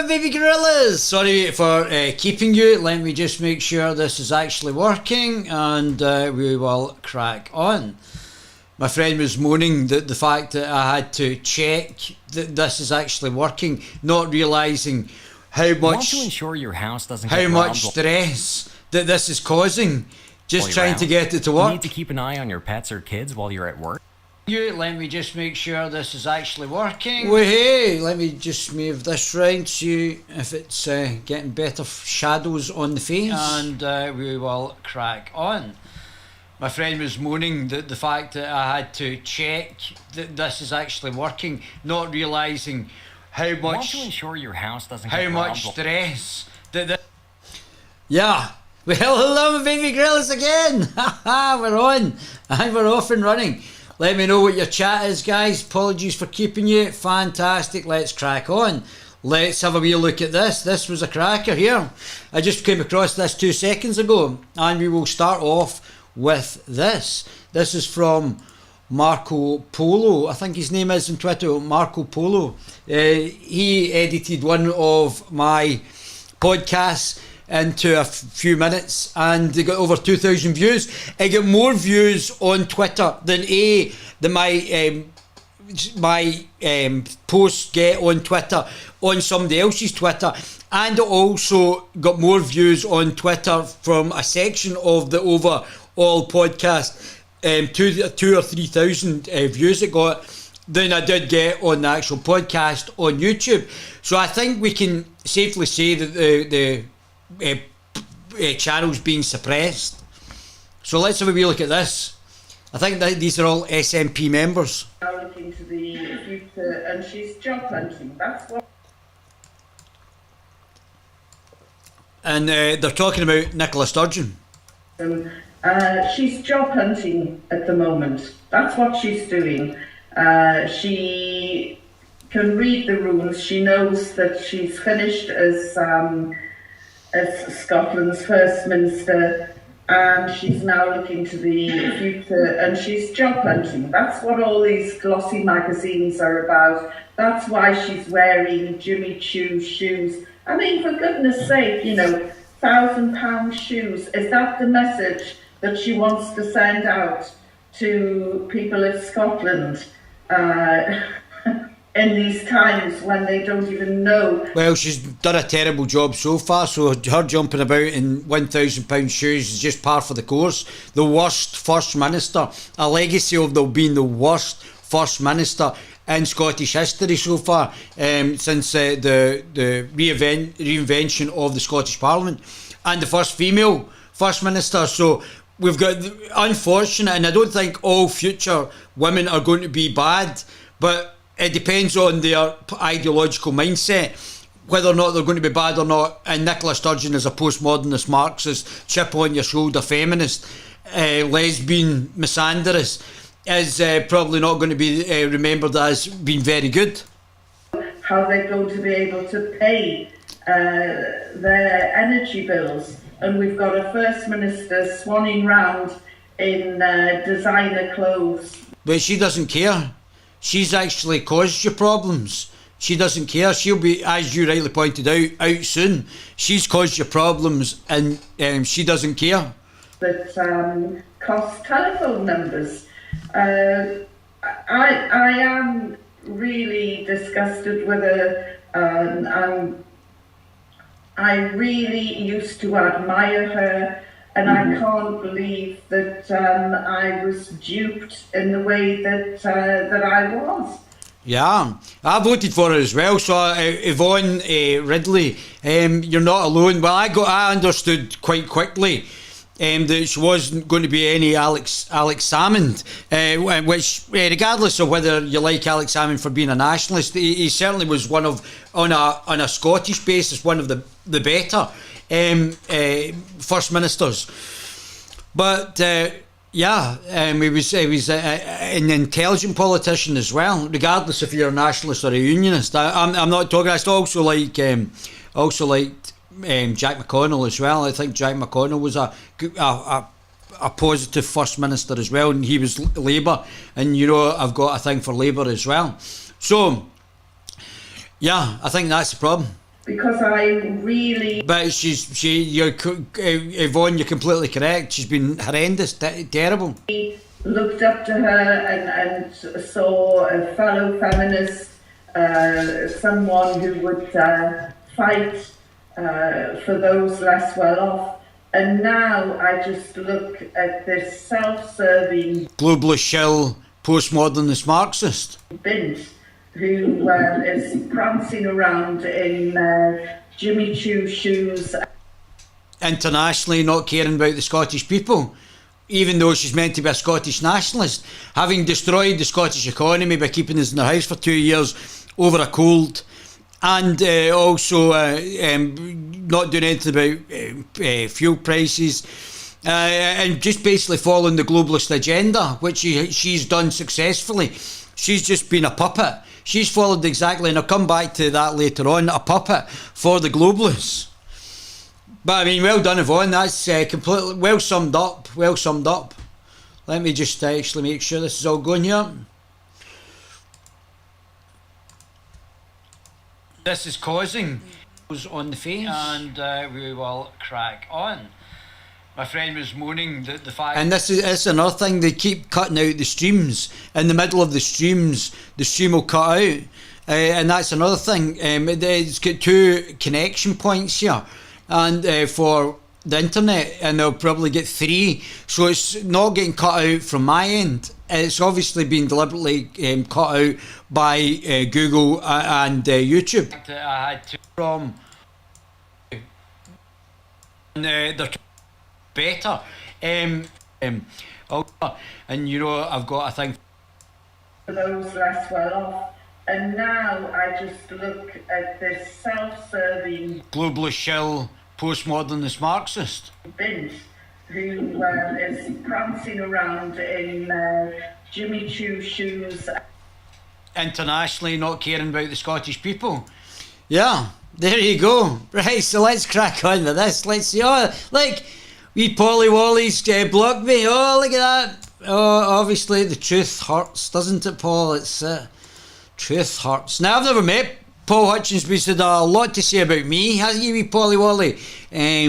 my baby gorillas! Sorry for keeping you. Let me just make sure this is actually working and we will crack on. My friend was moaning that the fact that I had to check that this is actually working, not realising how much, want to ensure your house doesn't how get much stress that this is causing, just trying to get it to work. You need to keep an eye on your pets or kids while you're at work. Let me just make sure this is actually working. Well, hey, let me just move this round, see if it's getting better shadows on the face, and we will crack on. My friend was moaning that the fact that I had to check that this is actually working, not realising how much, want to ensure your house doesn't how get much stress that yeah. Well, hello my baby gorillas again. We're on and we're off and running. Let me know what your chat is, guys. Apologies for keeping you. Fantastic. Let's crack on. Let's have a wee look at this. This was a cracker here. I just came across this 2 seconds ago, and we will start off with this. This is from Marco Polo. I think his name is on Twitter, Marco Polo. He edited one of my podcasts into a few minutes and they got over 2,000 views. I got more views on Twitter than my posts get on Twitter on somebody else's Twitter, and also got more views on Twitter from a section of the overall podcast, 2,000 or 3,000 views it got, than I did get on the actual podcast on YouTube. So I think we can safely say that the channel's being suppressed. So let's have a wee look at this. I think that these are all SNP members. Looking to the future, and she's job hunting. That's what. And they're talking about Nicola Sturgeon. She's job hunting at the moment. That's what she's doing. She can read the rules. She knows that she's finished as Scotland's First Minister, and she's now looking to the future, and she's job hunting. That's what all these glossy magazines are about. That's why she's wearing Jimmy Choo shoes. I mean, for goodness sake, you know, £1,000 shoes. Is that the message that she wants to send out to people of Scotland in these times when they don't even know? Well, she's done a terrible job so far, so her jumping about in £1,000 shoes is just par for the course. The worst First Minister, a legacy of being the worst First Minister in Scottish history so far, since the reinvention of the Scottish Parliament, and the first female First Minister. So we've got, unfortunate, and I don't think all future women are going to be bad, but it depends on their ideological mindset, whether or not they're going to be bad or not. And Nicola Sturgeon is a postmodernist, Marxist, chip on your shoulder feminist, lesbian, misandrist, is probably not going to be remembered as being very good. How they're going to be able to pay their energy bills. And we've got a First Minister swanning round in designer clothes. But she doesn't care. She's actually caused you problems. She doesn't care. She'll be, as you rightly pointed out soon. She's caused you problems, and she doesn't care. That cost telephone numbers. I am really disgusted with her, and I really used to admire her, and I can't believe that I was duped in the way that I was. Yeah, I voted for her as well. So Yvonne Ridley, you're not alone. Well, I understood quite quickly that she wasn't going to be any Alex Salmond, which, regardless of whether you like Alex Salmond for being a nationalist, he certainly was one of, on a Scottish basis, one of the better First Ministers. But he was an intelligent politician as well, regardless if you're a nationalist or a unionist. I'm not talking. I also liked Jack McConnell as well. I think Jack McConnell was a positive First Minister as well, and he was Labour, and you know I've got a thing for Labour as well. So yeah, I think that's the problem. because I really But Yvonne, you're completely correct. She's been horrendous, terrible. looked up to her and saw a fellow feminist, someone who would fight for those less well off. And now I just look at this self-serving Globalist shill, postmodernist Marxist. bint who is prancing around in Jimmy Choo shoes. Internationally not caring about the Scottish people, even though she's meant to be a Scottish nationalist, having destroyed the Scottish economy by keeping us in their house for 2 years over a cold, and also not doing anything about fuel prices, and just basically following the globalist agenda, which she's done successfully. She's just been a puppet. She's followed exactly, and I'll come back to that later on, a puppet for the globalists. But I mean, well done, Yvonne. That's completely well summed up. Well summed up. Let me just actually make sure this is all going here. This is causing on the face, and we will crack on. My friend was moaning that the fact... And this is another thing, they keep cutting out the streams. In the middle of the streams, the stream will cut out. And that's another thing. It's got 2 connection points here, and for the internet, and they'll probably get 3. So it's not getting cut out from my end. It's obviously been deliberately cut out by Google and YouTube. I had to... From and they're better. And you know, I've got a thing For those less well off. And now I just look at this self-serving globalist shill, postmodernist Marxist. bint who is prancing around in Jimmy Choo shoes. Internationally not caring about the Scottish people. Yeah, there you go. Right, so let's crack on with this. Let's see. Oh, like, wee Polly Wally's blocked me. Oh, look at that. Oh, obviously the truth hurts, doesn't it, Paul? It's truth hurts. Now, I've never met Paul Hutchins, but he's had a lot to say about me, hasn't he, wee Polly Wally,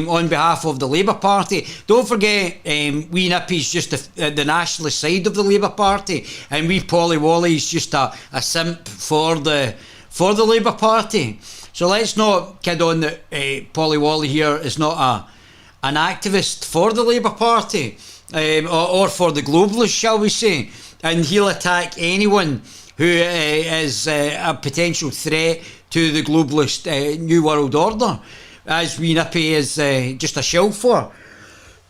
on behalf of the Labour Party. Don't forget, wee Nippy's just the nationalist side of the Labour Party, and wee Polly Wally's just a simp for the Labour Party. So let's not kid on that Polly Wally here is not an activist for the Labour Party, or for the globalists, shall we say, and he'll attack anyone who is a potential threat to the globalist New World Order, as wee Nippy is just a shill for.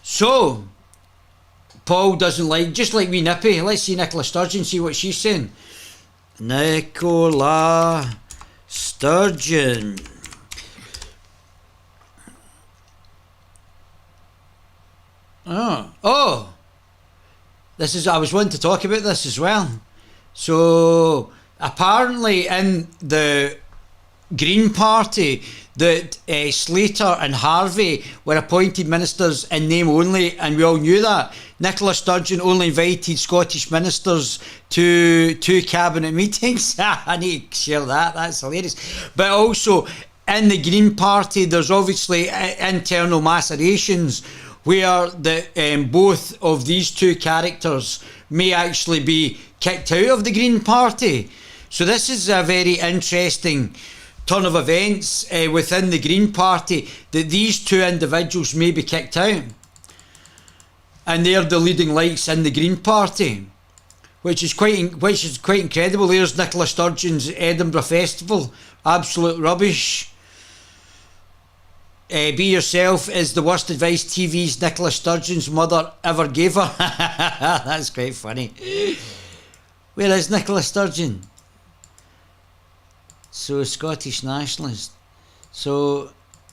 So, Paul doesn't like, just like wee Nippy. Let's see Nicola Sturgeon, see what she's saying. Nicola Sturgeon. Oh, this is, I was wanting to talk about this as well. So apparently in the Green Party that Slater and Harvey were appointed ministers in name only, and we all knew that. Nicola Sturgeon only invited Scottish ministers to 2 cabinet meetings. I need to share that, that's hilarious. But also in the Green Party there's obviously internal macerations where both of these 2 characters may actually be kicked out of the Green Party. So this is a very interesting turn of events within the Green Party, that these 2 individuals may be kicked out, and they're the leading lights in the Green Party, which is quite incredible. There's Nicola Sturgeon's Edinburgh Festival, absolute rubbish. Be yourself is the worst advice TV's Nicola Sturgeon's mother ever gave her. That's quite funny. Where is Nicola Sturgeon? So, Scottish nationalist. So,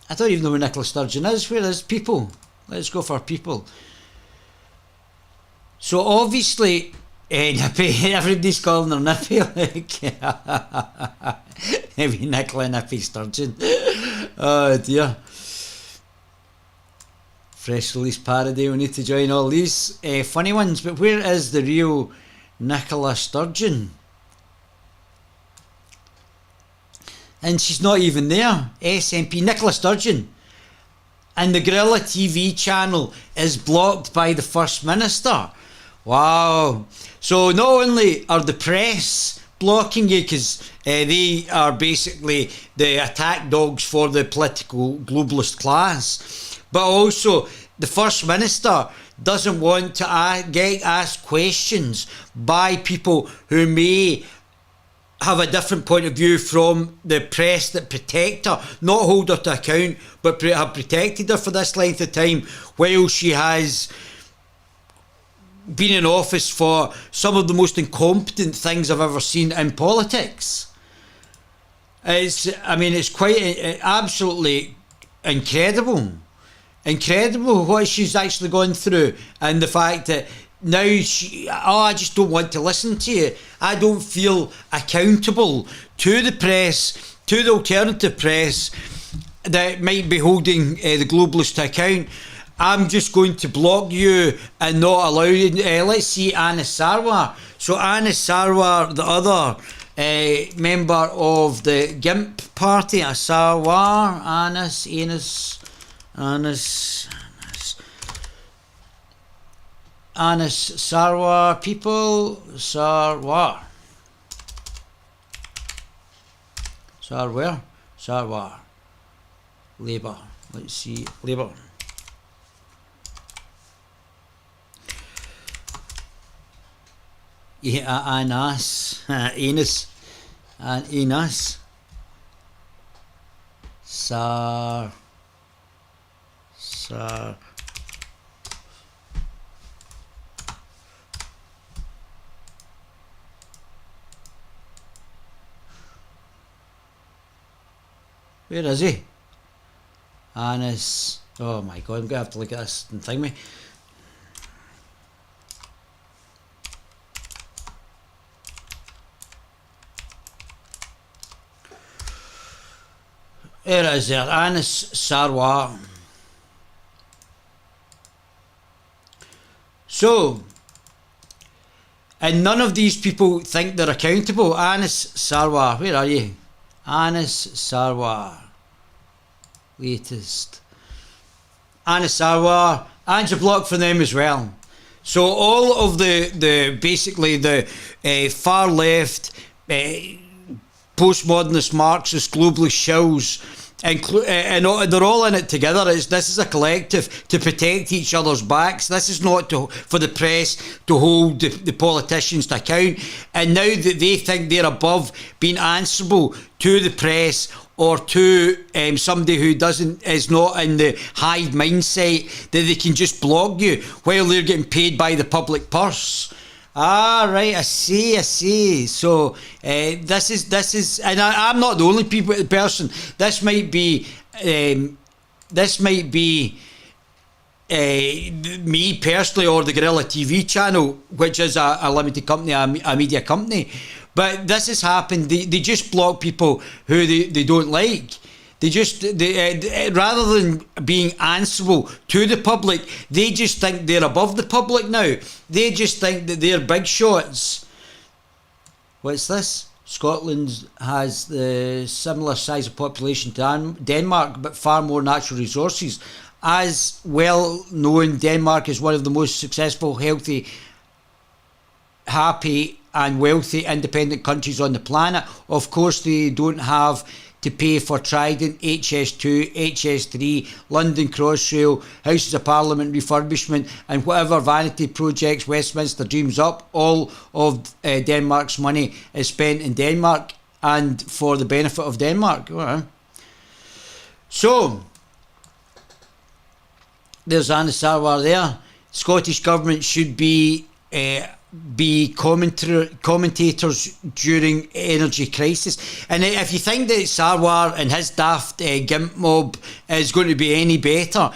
I don't even know where Nicola Sturgeon is. Where is People? Let's go for People. So, obviously, Nippy, everybody's calling her Nippy. Maybe Nicola Nippy Sturgeon. Oh dear. Fresh release parody, we need to join all these funny ones. But where is the real Nicola Sturgeon? and she's not even there. SNP, Nicola Sturgeon. And the Guerilla TV channel is blocked by the First Minister. Wow. So not only are the press blocking you because they are basically the attack dogs for the political globalist class, but also the First Minister doesn't want to get asked questions by people who may have a different point of view from the press that protect her, not hold her to account, but have protected her for this length of time while she has been in office for some of the most incompetent things I've ever seen in politics. It's quite absolutely incredible what she's actually gone through, and the fact that now I just don't want to listen to you. I don't feel accountable to the press, to the alternative press that might be holding the globalists to account. I'm just going to block you and not allow you. Let's see Anis Sarwar. So Anis Sarwar, the other member of the GIMP party, Sarwar, Anis Sarwar, people, Sarwar. Sarwar. Labour. Let's see, Labour. Yeah, Anas. Sar. Where is he? Anis. Oh my god, I'm gonna have to look at this and thing me. Where is there? Anis Sarwar. So, and none of these people think they're accountable. Anis Sarwar, where are you? Anis Sarwar. Latest. Anis Sarwar, and a block for them as well. So all of the basically the far left postmodernist Marxist globalist shills, and they're all in it together. This is a collective to protect each other's backs. This is not for the press to hold the politicians to account. And now that they think they're above being answerable to the press or to somebody who is not in the hive mindset, that they can just block you while they're getting paid by the public purse. Ah, right, I see. So this is, and I'm not the only person. This might be me personally, or the Guerilla TV channel, which is a limited company, a media company. But this has happened. They just block people who they don't like. Rather than being answerable to the public, they just think they're above the public now. They just think that they're big shots. What's this? Scotland has the similar size of population to Denmark, but far more natural resources. As well known, Denmark is one of the most successful, healthy, happy and wealthy independent countries on the planet. Of course, they don't have to pay for Trident, HS2, HS3, London Crossrail, Houses of Parliament refurbishment, and whatever vanity projects Westminster dreams up. All of Denmark's money is spent in Denmark and for the benefit of Denmark. So, there's Anis Sarwar there. Scottish Government should be commentators during energy crisis. And if you think that Sarwar and his daft GIMP mob is going to be any better,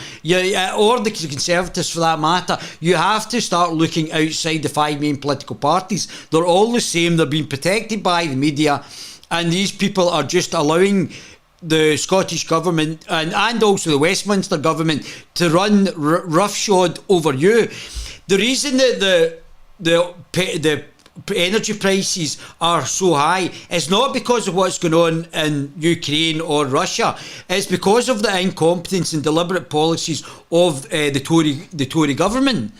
or the Conservatives for that matter, you have to start looking outside the five main political parties. They're all the same. They're being protected by the media, and these people are just allowing the Scottish Government and also the Westminster Government to run roughshod over you. The reason that the energy prices are so high, it's not because of what's going on in Ukraine or Russia. It's because of the incompetence and deliberate policies of the Tory government.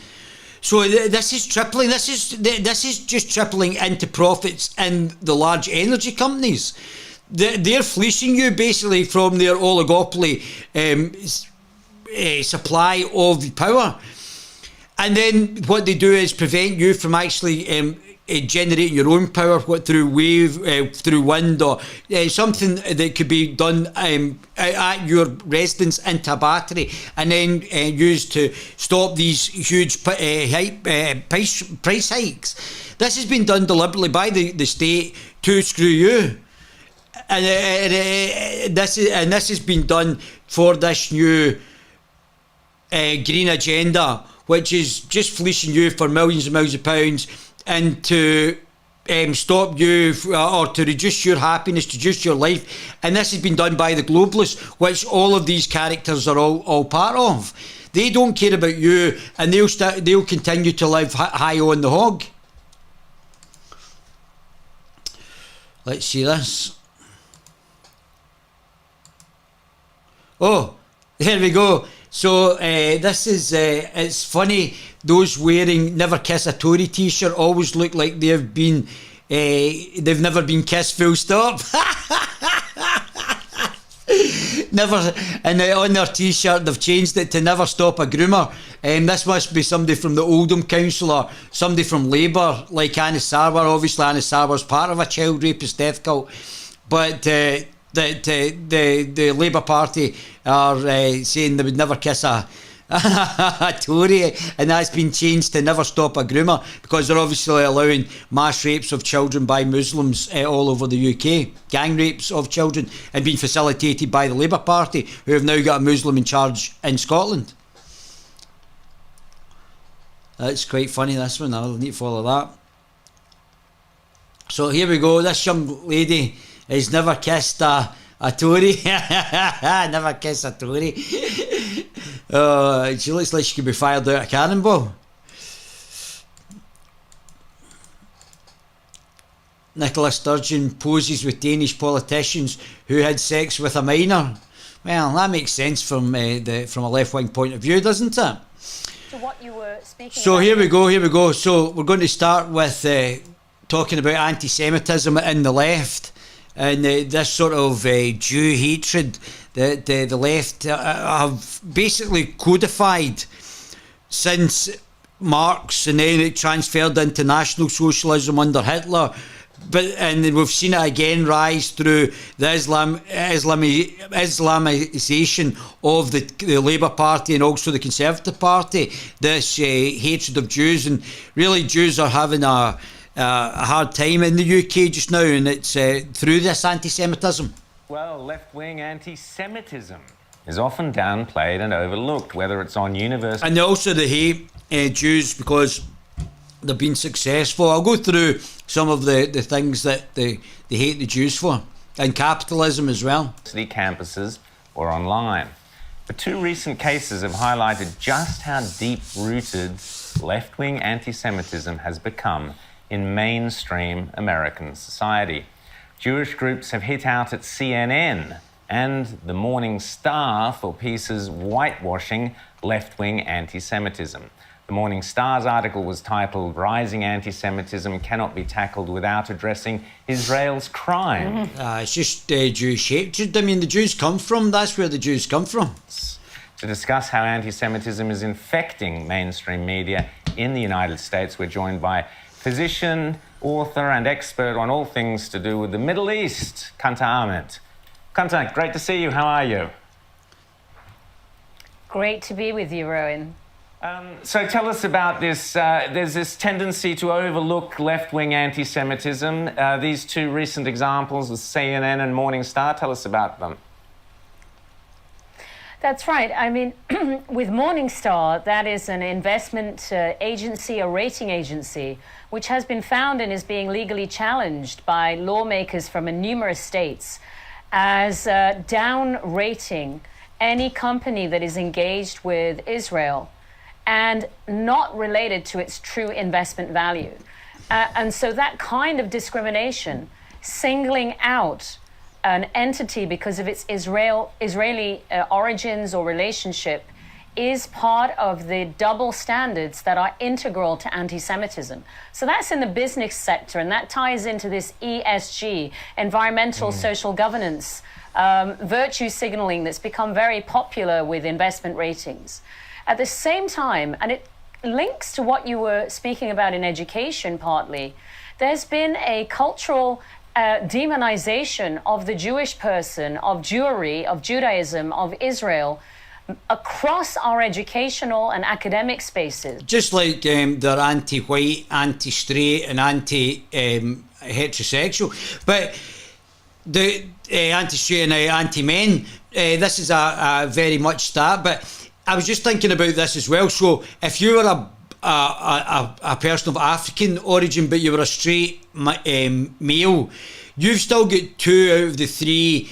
So this is tripling. This is just tripling into profits in the large energy companies. They're fleecing you basically from their oligopoly supply of power. And then what they do is prevent you from actually generating your own power through through wind, or something that could be done at your residence into a battery, and then used to stop these huge price hikes. This has been done deliberately by the state to screw you. And this has been done for this new green agenda, which is just fleecing you for millions and millions of pounds, and to stop you or to reduce your happiness, to reduce your life. And this has been done by the globalists, which all of these characters are all part of. They don't care about you, and they'll continue to live high on the hog. Let's see this. Oh, there we go. So this is, it's funny, those wearing Never Kiss a Tory t-shirt always look like they've never been kissed, full stop. Never, and on their t-shirt they've changed it to Never Stop a Groomer. This must be somebody from the Oldham Council or somebody from Labour, like Anna Sarwar. Obviously Anna Sarwar's part of a child rapist death cult, but the Labour Party are saying they would never kiss a Tory, and that's been changed to Never Stop a Groomer, because they're obviously allowing mass rapes of children by Muslims all over the UK, gang rapes of children, and being facilitated by the Labour Party, who have now got a Muslim in charge in Scotland. That's quite funny, this one. I'll need to follow that. So here we go. This young lady has never kissed a Tory. Never kissed a Tory. She looks like she could be fired out a cannonball. Nicola Sturgeon poses with Danish politicians who had sex with a minor. Well, that makes sense from a left-wing point of view, doesn't it? To what you were speaking so about. Here we go. So we're going to start with talking about anti-Semitism in the left, and this sort of Jew hatred that the left have basically codified since Marx, and then it transferred into National Socialism under Hitler. And we've seen it again rise through the Islamisation of the Labour Party and also the Conservative Party, this hatred of Jews. And really Jews are having a hard time in the UK just now, and it's through this anti-Semitism. Well, left-wing anti-Semitism is often downplayed and overlooked, whether it's on university... And also they hate Jews because they've been successful. I'll go through some of the things that they hate the Jews for, and capitalism as well. ...campuses or online. But two recent cases have highlighted just how deep-rooted left-wing anti-Semitism has become in mainstream American society. Jewish groups have hit out at CNN and the Morning Star for pieces whitewashing left-wing anti-Semitism. The Morning Star's article was titled, "Rising Anti-Semitism Cannot Be Tackled Without Addressing Israel's Crime." It's just Jewish hatred. I mean, the Jews come from, that's where the Jews come from. To discuss how anti-Semitism is infecting mainstream media in the United States, we're joined by physician, author and expert on all things to do with the Middle East, Kanta Ahmed. Kanta, great to see you. How are you? Great to be with you, Rowan. So tell us about this. There's this tendency to overlook left-wing anti-Semitism. These two recent examples with CNN and Morning Star, tell us about them. That's right. I mean, with Morningstar, that is an investment agency, a rating agency, which has been found and is being legally challenged by lawmakers from numerous states as down-rating any company that is engaged with Israel and not related to its true investment value. And so that kind of discrimination, singling out an entity because of its Israeli origins or relationship, is part of the double standards that are integral to anti-Semitism. So that's in the business sector, and that ties into this ESG, environmental social governance, virtue signaling that's become very popular with investment ratings. At the same time, and it links to what you were speaking about in education partly, there's been a cultural demonization of the Jewish person, of Jewry, of Judaism, of Israel, across our educational and academic spaces. Just like they're anti-white, anti-straight and anti-heterosexual. But the anti-straight and anti-men, this is a very much that. But I was just thinking about this as well. So if you were a person of African origin, but you were a straight male, you've still got 2 out of the 3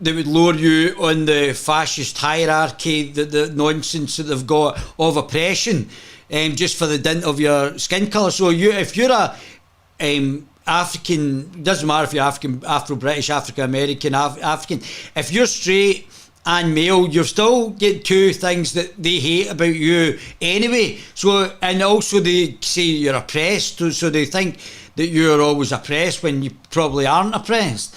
that would lower you on the fascist hierarchy, the nonsense that they've got of oppression, just for the dint of your skin colour. So if you're a African, doesn't matter if you're African, Afro-British, African-American, African, if you're straight and male, you've still get 2 things that they hate about you anyway. So, and also they say you're oppressed, so they think that you're always oppressed when you probably aren't oppressed.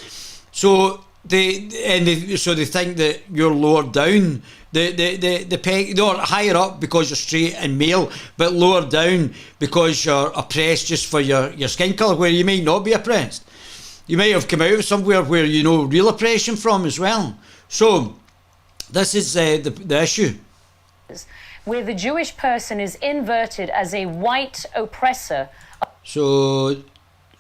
So they think that you're lower down the peg, or higher up because you're straight and male, but lower down because you're oppressed just for your skin colour, where you might not be oppressed. You might have come out of somewhere where you know real oppression from as well. So this is the issue. Where the Jewish person is inverted as a white oppressor. So,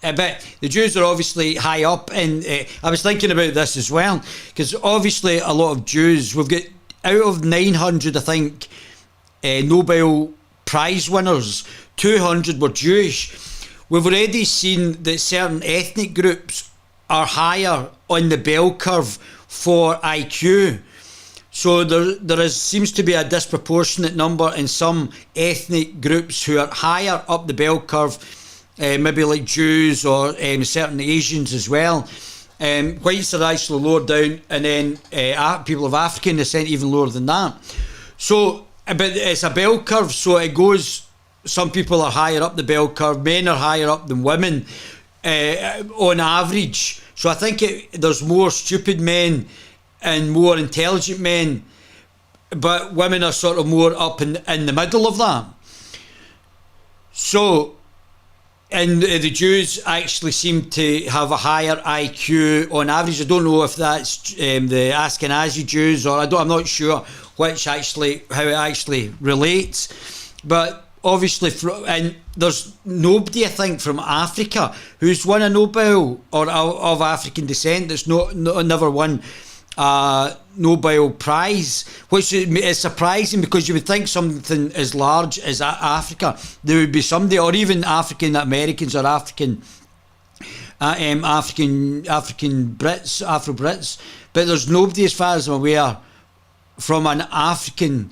but the Jews are obviously high up, and I was thinking about this as well, because obviously a lot of Jews, we've got out of 900, I think, Nobel Prize winners, 200 were Jewish. We've already seen that certain ethnic groups are higher on the bell curve for IQ. So there seems to be a disproportionate number in some ethnic groups who are higher up the bell curve, maybe like Jews or certain Asians as well. Whites are actually lower down, and then people of African descent even lower than that. So, but it's a bell curve, so it goes, some people are higher up the bell curve, men are higher up than women on average. So I think there's more stupid men and more intelligent men, but women are sort of more up in the middle of that. So, and the Jews actually seem to have a higher IQ on average. I don't know if that's the Ashkenazi Jews, or I'm not sure how it actually relates. But obviously, and there's nobody, I think, from Africa who's won a Nobel or of African descent that's never won Nobel Prize, which is surprising, because you would think something as large as Africa, there would be somebody, or even African Americans or African Brits, Afro Brits, but there's nobody, as far as I'm aware, from an African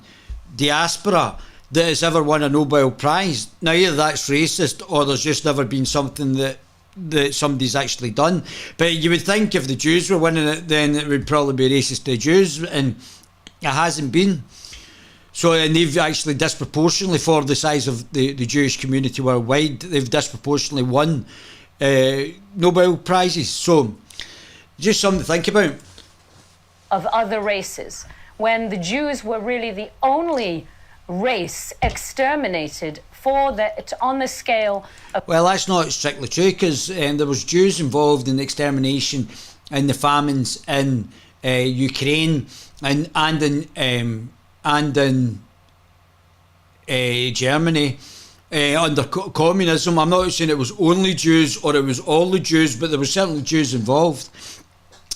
diaspora that has ever won a Nobel Prize. Now, either that's racist, or there's just never been something that somebody's actually done. But you would think if the Jews were winning it, then it would probably be racist to Jews, and it hasn't been. So, and they've actually disproportionately, for the size of the Jewish community worldwide, they've disproportionately won Nobel Prizes. So, just something to think about. Of other races, when the Jews were really the only race exterminated on the scale of... Well, that's not strictly true, because there was Jews involved in the extermination and the famines in Ukraine and in Germany under communism. I'm not saying it was only Jews or it was all the Jews, but there were certainly Jews involved.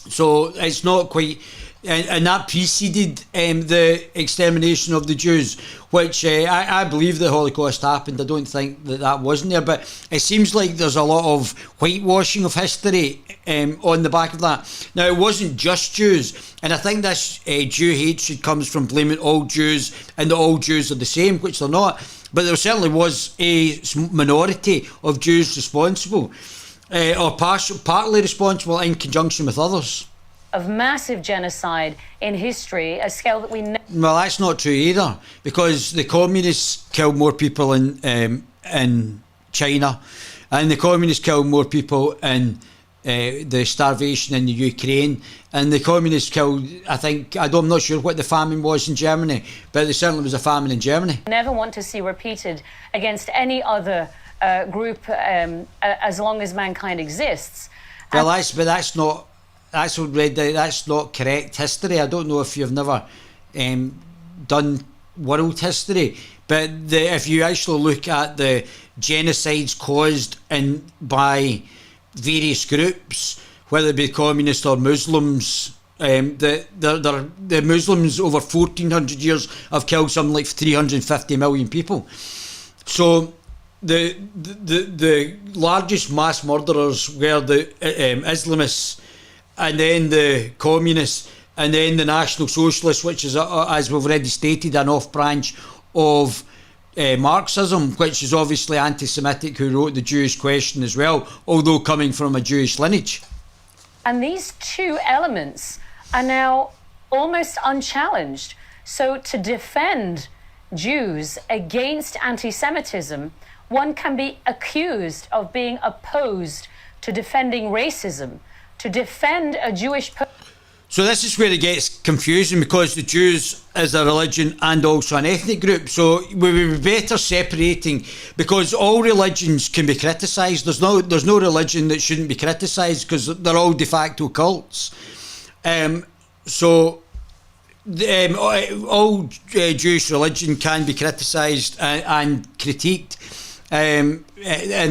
So it's not quite and that preceded the extermination of the Jews, which I believe the Holocaust happened. I don't think that wasn't there, but it seems like there's a lot of whitewashing of history on the back of that. Now, it wasn't just Jews, and I think this Jew hatred comes from blaming all Jews and that all Jews are the same, which they're not. But there certainly was a minority of Jews responsible, or partly responsible in conjunction with others. Of massive genocide in history, a scale that we know. Well, that's not true either, because the communists killed more people in China, and the communists killed more people in the starvation in the Ukraine, and the communists killed, I'm not sure what the famine was in Germany, but there certainly was a famine in Germany. Never want to see repeated against any other group as long as mankind exists. Well, that's not correct history. I don't know if you've never done world history, but if you actually look at the genocides caused by various groups, whether it be communists or Muslims, the Muslims over 1400 years have killed something like 350 million people. So the largest mass murderers were the Islamists, and then the communists, and then the National Socialists, which is, as we've already stated, an off-branch of Marxism, which is obviously anti-Semitic, who wrote the Jewish Question as well, although coming from a Jewish lineage. And these two elements are now almost unchallenged. So to defend Jews against anti-Semitism, one can be accused of being opposed to defending racism. To defend a Jewish person. So this is where it gets confusing, because the Jews is a religion and also an ethnic group. So we would be better separating, because all religions can be criticised. There's no religion that shouldn't be criticised, because they're all de facto cults. All Jewish religion can be criticised and critiqued. And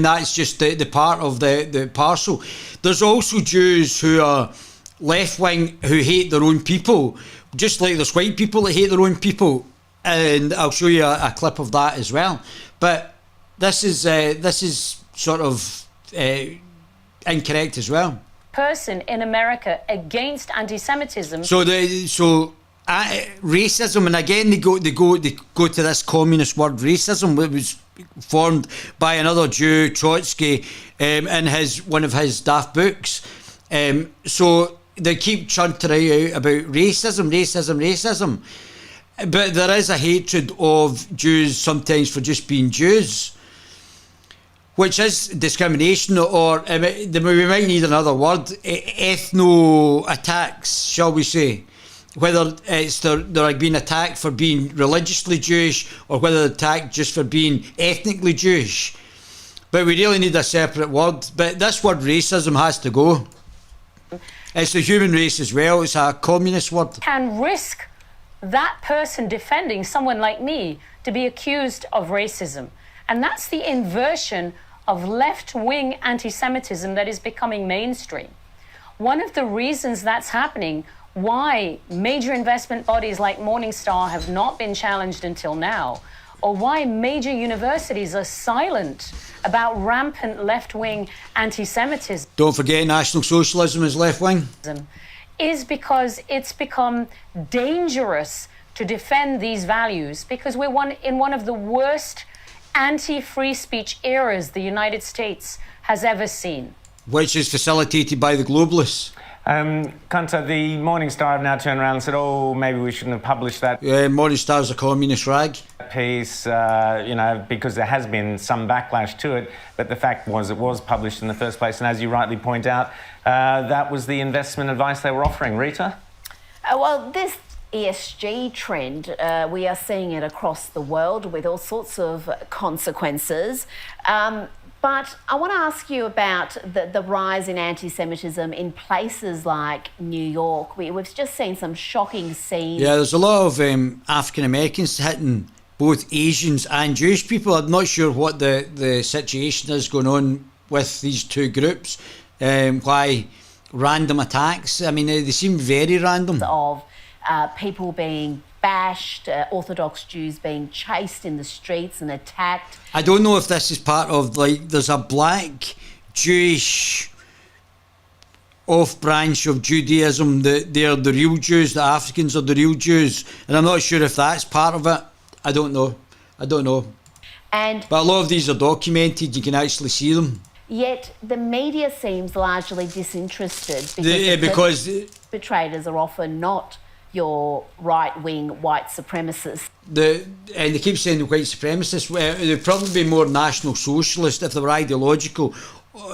that's just the part of the parcel. There's also Jews who are left-wing, who hate their own people, just like there's white people that hate their own people, and I'll show you a clip of that as well. But this is sort of incorrect as well. Person in America against anti-Semitism. Racism, and again they go to this communist word racism, which was formed by another Jew, Trotsky, in one of his daft books. So they keep chanting out about racism, but there is a hatred of Jews sometimes for just being Jews, which is discrimination, or we might need another word, ethno attacks, shall we say. Whether it's they're being attacked for being religiously Jewish, or whether they're attacked just for being ethnically Jewish. But we really need a separate word. But this word racism has to go. It's the human race as well. It's a communist word. Can risk that person defending someone like me to be accused of racism. And that's the inversion of left-wing anti-Semitism that is becoming mainstream. One of the reasons that's happening, why major investment bodies like Morningstar have not been challenged until now, or why major universities are silent about rampant left-wing anti-Semitism. Don't forget, National Socialism is left-wing. Is because it's become dangerous to defend these values, because we're in one of the worst anti-free speech eras the United States has ever seen. Which is facilitated by the globalists. Kunta, the Morningstar have now turned around and said, maybe we shouldn't have published that. Morningstar's a communist rag. Piece, because there has been some backlash to it, but the fact was it was published in the first place, and as you rightly point out, that was the investment advice they were offering. Rita? Well, this ESG trend, we are seeing it across the world with all sorts of consequences. But I want to ask you about the rise in anti-Semitism in places like New York. We've just seen some shocking scenes. Yeah, there's a lot of African Americans hitting both Asians and Jewish people. I'm not sure what the situation is going on with these two groups, why random attacks. I mean, they seem very random. Of people being bashed, Orthodox Jews being chased in the streets and attacked. I don't know if this is part of, like, there's a black Jewish off-branch of Judaism that they're the real Jews, the Africans are the real Jews, and I'm not sure if that's part of it. I don't know. And But a lot of these are documented, you can actually see them. yet the media seems largely disinterested Because the perpetrators are often not your right-wing white supremacists. and they keep saying the white supremacists, they'd probably be more national socialist if they were ideological.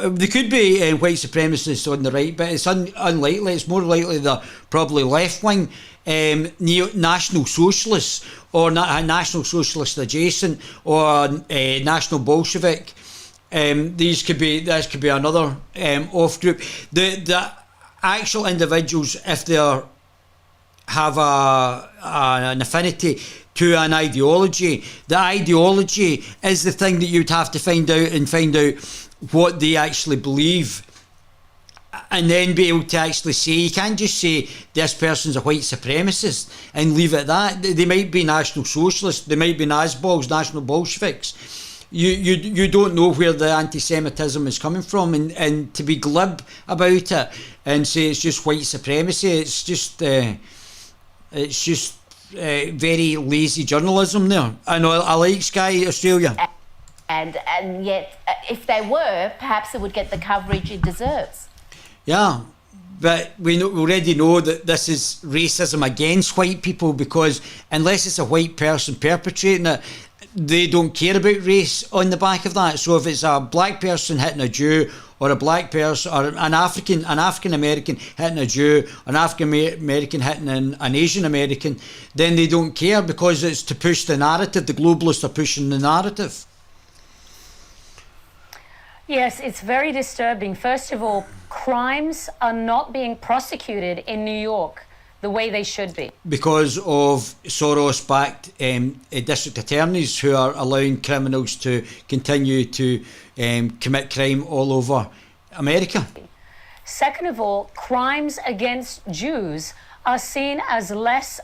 They could be white supremacists on the right, but it's unlikely. It's more likely they're probably left-wing national socialists, or national socialist adjacent, or national Bolshevik. This could be another off group. The actual individuals, if they have an affinity to an ideology, the ideology is the thing that you'd have to find out what they actually believe, and then be able to actually say, you can't just say this person's a white supremacist and leave it at that. They might be national socialists, they might be Nazbogs, national Bolsheviks. You don't know where the anti-Semitism is coming from, and to be glib about it and say it's just white supremacy, it's just very lazy journalism there. I know, I like Sky Australia. And yet, if they were, perhaps it would get the coverage it deserves. Yeah, but we already know that this is racism against white people, because unless it's a white person perpetrating it, they don't care about race on the back of that. So if it's a black person hitting a Jew, or a black person, or an African American hitting a Jew, an African American hitting an Asian American, then they don't care, because it's to push the narrative. The globalists are pushing the narrative. Yes, it's very disturbing. First of all, crimes are not being prosecuted in New York the way they should be. Because of Soros-backed district attorneys who are allowing criminals to continue to commit crime all over America. Second of all, crimes against Jews are seen as less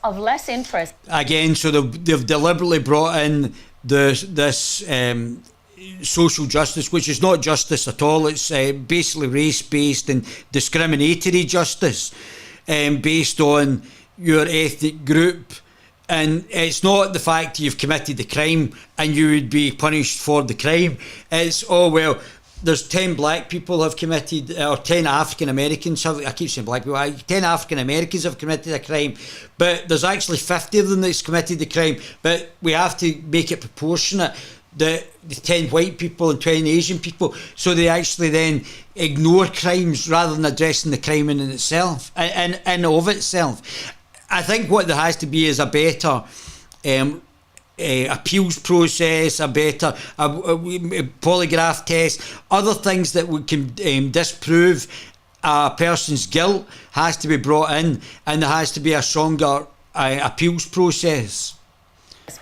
interest. Again, so they've deliberately brought in this social justice, which is not justice at all. It's basically race-based and discriminatory justice, based on your ethnic group. And it's not the fact you've committed the crime and you would be punished for the crime. It's, oh, well, there's 10 black people have committed, or 10 African Americans have, I keep saying black people, 10 African Americans have committed a crime, but there's actually 50 of them that's committed the crime, but we have to make it proportionate. The 10 white people and 20 Asian people, so they actually then ignore crimes rather than addressing the crime in itself, in of itself. I think what there has to be is a better appeals process, a better polygraph test, other things that can disprove a person's guilt has to be brought in, and there has to be a stronger appeals process.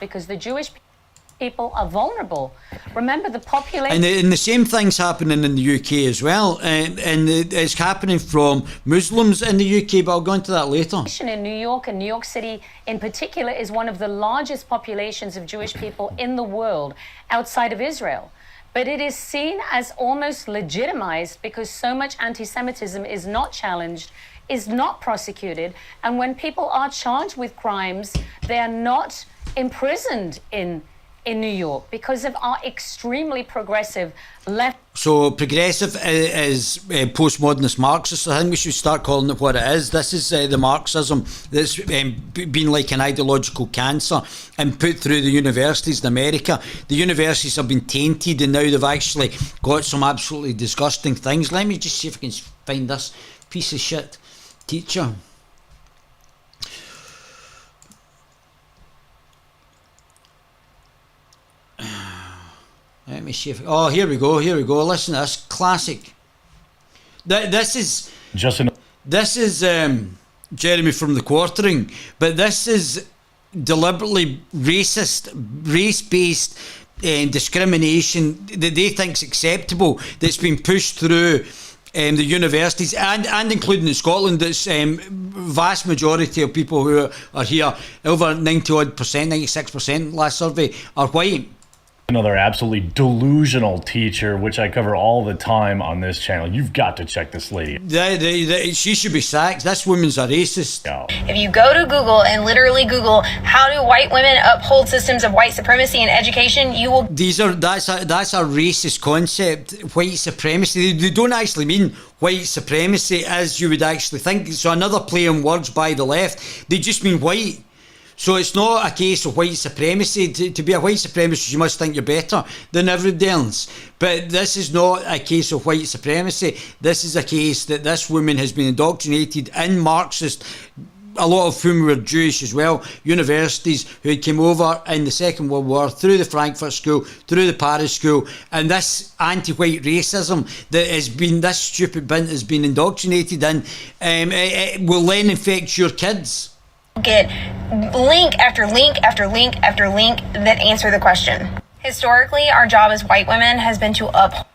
Because the Jewish people are vulnerable. Remember, the population... And the same thing's happening in the UK as well. And it's happening from Muslims in the UK, but I'll go into that later. In New York, and New York City in particular, is one of the largest populations of Jewish people in the world outside of Israel. But it is seen as almost legitimized because so much anti-Semitism is not challenged, is not prosecuted. And when people are charged with crimes, they are not imprisoned in New York because of our extremely progressive left. So progressive is postmodernist Marxist. I think we should start calling it what it is. This is the Marxism that's been like an ideological cancer and put through the universities in America. The universities have been tainted, and now they've actually got some absolutely disgusting things. Let me just see if I can find this piece of shit teacher. Let me see if... Oh, here we go. Listen to this. Classic. This is... This is Jeremy from The Quartering, but this is deliberately racist, race-based discrimination that they think's acceptable, that's been pushed through the universities, and including in Scotland, it's vast majority of people who are here, over 90-odd percent, 96% last survey, are white. Another absolutely delusional teacher, which I cover all the time on this channel. You've got to check this lady. She should be sacked. This woman's a racist. No. If you go to Google and literally Google how do white women uphold systems of white supremacy in education, you will. That's a racist concept. White supremacy. They don't actually mean white supremacy as you would actually think. So another play on words by the left. They just mean white. So it's not a case of white supremacy. To be a white supremacist, you must think you're better than everybody else. But this is not a case of white supremacy. This is a case that this woman has been indoctrinated in Marxist, a lot of whom were Jewish as well, universities who came over in the Second World War through the Frankfurt School, through the Paris School, and this anti-white racism that has been, this stupid bint has been indoctrinated in, it will then infect your kids. Get link after link after link after link that answer the question. Historically, our job as white women has been to uphold.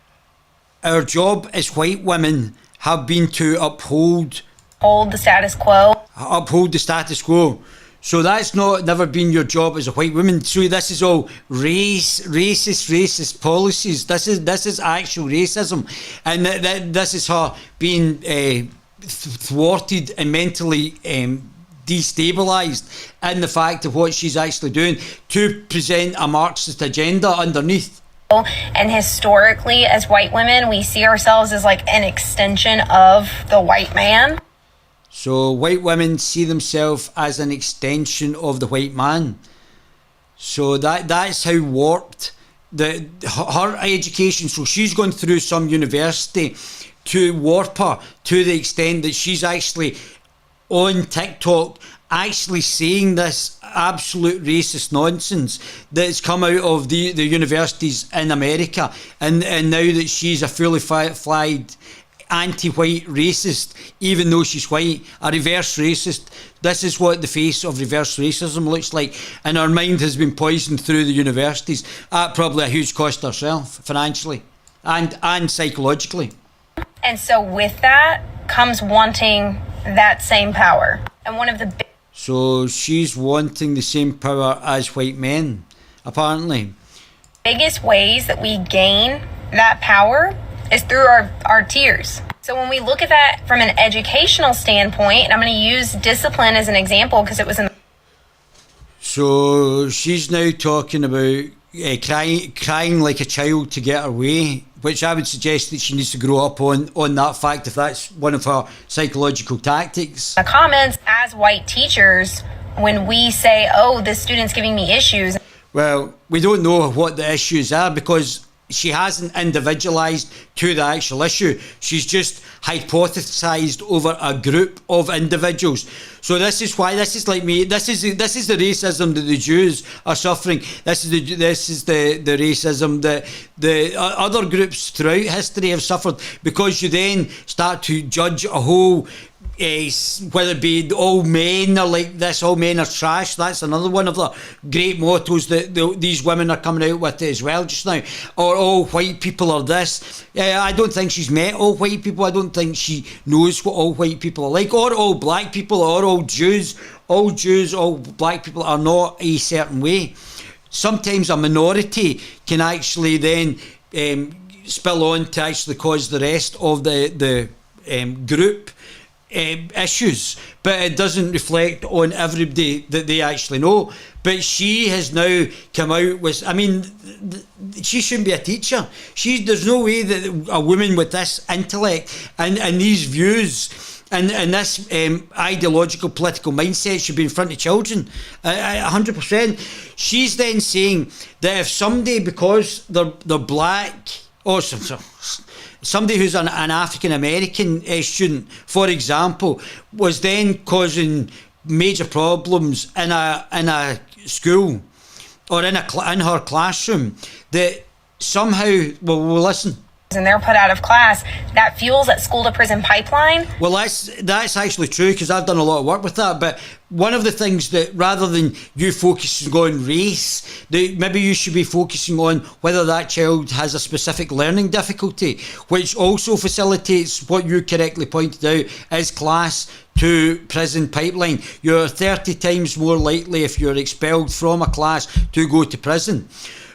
Our job as white women have been to uphold the status quo. Uphold the status quo. So that's never been your job as a white woman. So this is all racist policies. This is actual racism, and this is her being thwarted and mentally destabilised in the fact of what she's actually doing to present a Marxist agenda underneath. And historically, as white women, we see ourselves as like an extension of the white man. So white women see themselves as an extension of the white man. So that's how warped her education. So she's gone through some university to warp her to the extent that she's actually on TikTok actually saying this absolute racist nonsense that's come out of the universities in America, and now that she's a fully flagged anti-white racist, even though she's white, a reverse racist. This is what the face of reverse racism looks like, and her mind has been poisoned through the universities at probably a huge cost herself, financially and psychologically. And so with that comes wanting that same power. And one of the So she's wanting the same power as white men, apparently. biggest ways that we gain that power is through our tears. So when we look at that from an educational standpoint, and I'm going to use discipline as an example because it was in the. So she's now talking about crying like a child to get her way, which I would suggest that she needs to grow up on that fact, if that's one of her psychological tactics. The comments as white teachers, when we say, oh, this student's giving me issues. Well, we don't know what the issues are because she hasn't individualised to the actual issue. She's just hypothesised over a group of individuals. So this is why this is like me. This is the racism that the Jews are suffering. This is the racism that the other groups throughout history have suffered, because you then start to judge a whole. Whether it be all men are like this, all men are trash. That's another one of the great mottos that these women are coming out with as well just now. Or all white people are this. I don't think she's met all white people. I don't think she knows what all white people are like. Or all black people, or all Jews. All Jews, all black people are not a certain way. Sometimes a minority can actually then spill on to actually cause the rest of the group issues, but it doesn't reflect on everybody that they actually know. But she has now come out with, I mean, she shouldn't be a teacher. There's no way that a woman with this intellect and these views and this ideological political mindset should be in front of children, 100%. She's then saying that if somebody, because they're black, or somebody who's an African American student, for example, was then causing major problems in a school or in her classroom, that somehow, well, listen, and they're put out of class, that fuels that school to prison pipeline. Well, that's actually true, because I've done a lot of work with that. But one of the things that, rather than you focusing on race, maybe you should be focusing on whether that child has a specific learning difficulty, which also facilitates what you correctly pointed out is class to prison pipeline. You're 30 times more likely, if you're expelled from a class, to go to prison.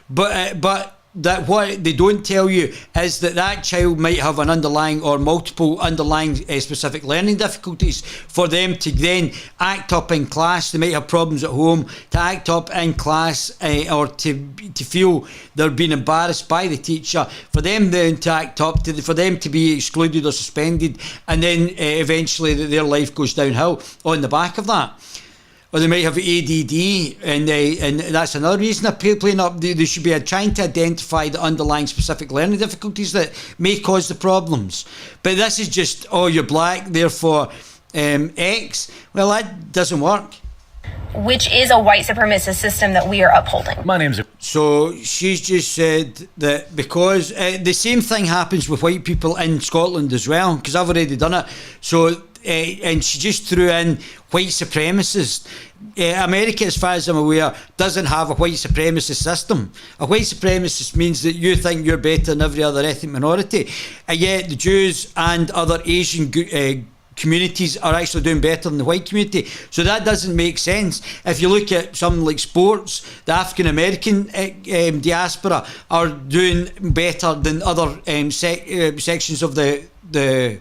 But that what they don't tell you is that child might have an underlying or multiple underlying specific learning difficulties. For them to then act up in class, they might have problems at home. To act up in class or to feel they're being embarrassed by the teacher, for them then to act up, for them to be excluded or suspended, and then eventually their life goes downhill on the back of that. Or they might have ADD, and that's another reason they're playing up. They should be trying to identify the underlying specific learning difficulties that may cause the problems. But this is just, oh, you're black, therefore X. Well, that doesn't work. Which is a white supremacist system that we are upholding. My name's... So she's just said that because the same thing happens with white people in Scotland as well, because I've already done it. So and she just threw in white supremacists. America, as far as I'm aware, doesn't have a white supremacist system. A white supremacist means that you think you're better than every other ethnic minority, and yet the Jews and other Asian communities are actually doing better than the white community. So that doesn't make sense. If you look at something like sports, the African American diaspora are doing better than other sections of the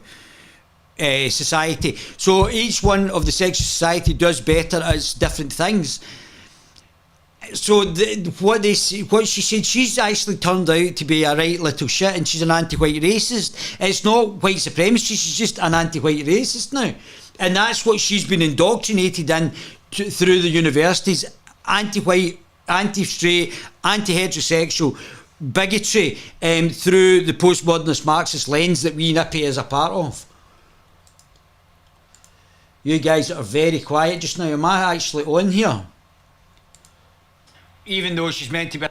society. So each one of the sections of society does better as different things. So what she said, she's actually turned out to be a right little shit, and she's an anti-white racist. It's not white supremacy, she's just an anti-white racist now. And that's what she's been indoctrinated in through the universities. Anti-white, anti-straight, anti-heterosexual bigotry through the postmodernist Marxist lens that we nippy is a part of. You guys are very quiet just now. Am I actually on here? Even though she's meant to be...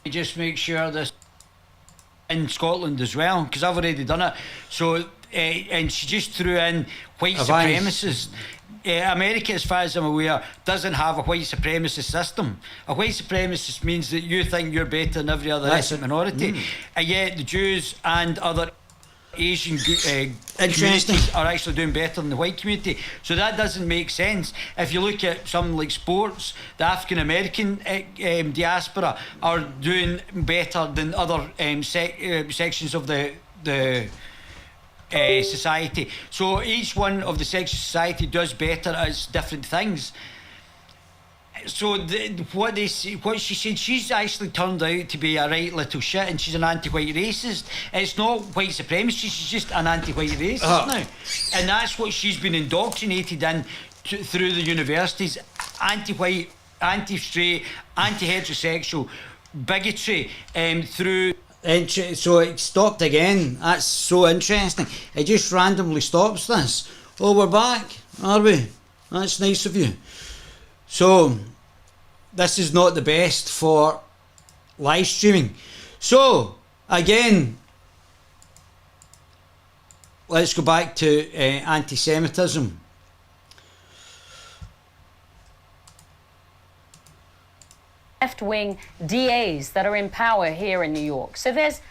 Just make sure this in Scotland as well, because I've already done it. So, and she just threw in white supremacists. America, as far as I'm aware, doesn't have a white supremacist system. A white supremacist means that you think you're better than every other ethnic minority, and yet the Jews and other Asian communities are actually doing better than the white community. So that doesn't make sense. If you look at something like sports, the African American diaspora are doing better than other sections of the society. So each one of the sections of society does better as different things. So what she said, she's actually turned out to be a right little shit, and she's an anti-white racist. It's not white supremacy, she's just an anti-white racist now. And that's what she's been indoctrinated in through the universities. Anti-white, anti-straight, anti-heterosexual bigotry through... So it stopped again. That's so interesting. It just randomly stops this. Oh, we're back, are we? That's nice of you. So, this is not the best for live streaming. So, again, let's go back to anti-Semitism. Left-wing DAs that are in power here in New York. So there's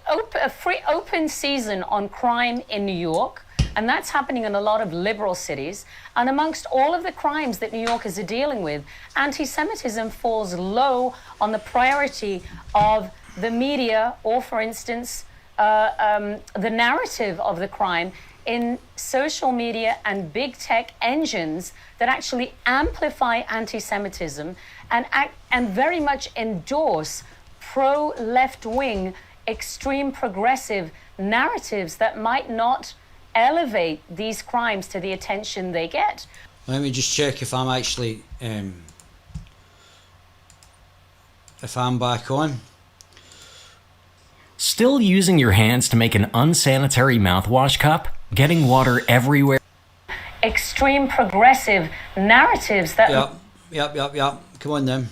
a free open season on crime in New York. And that's happening in a lot of liberal cities. And amongst all of the crimes that New Yorkers are dealing with, anti-Semitism falls low on the priority of the media, or, for instance, the narrative of the crime in social media and big tech engines that actually amplify anti-Semitism and very much endorse pro-left-wing, extreme progressive narratives that might not elevate these crimes to the attention they get. Let me just check if I'm actually if I'm back on. Still using your hands to make an unsanitary mouthwash cup? Getting water everywhere? Extreme progressive narratives that... Yep. Come on then.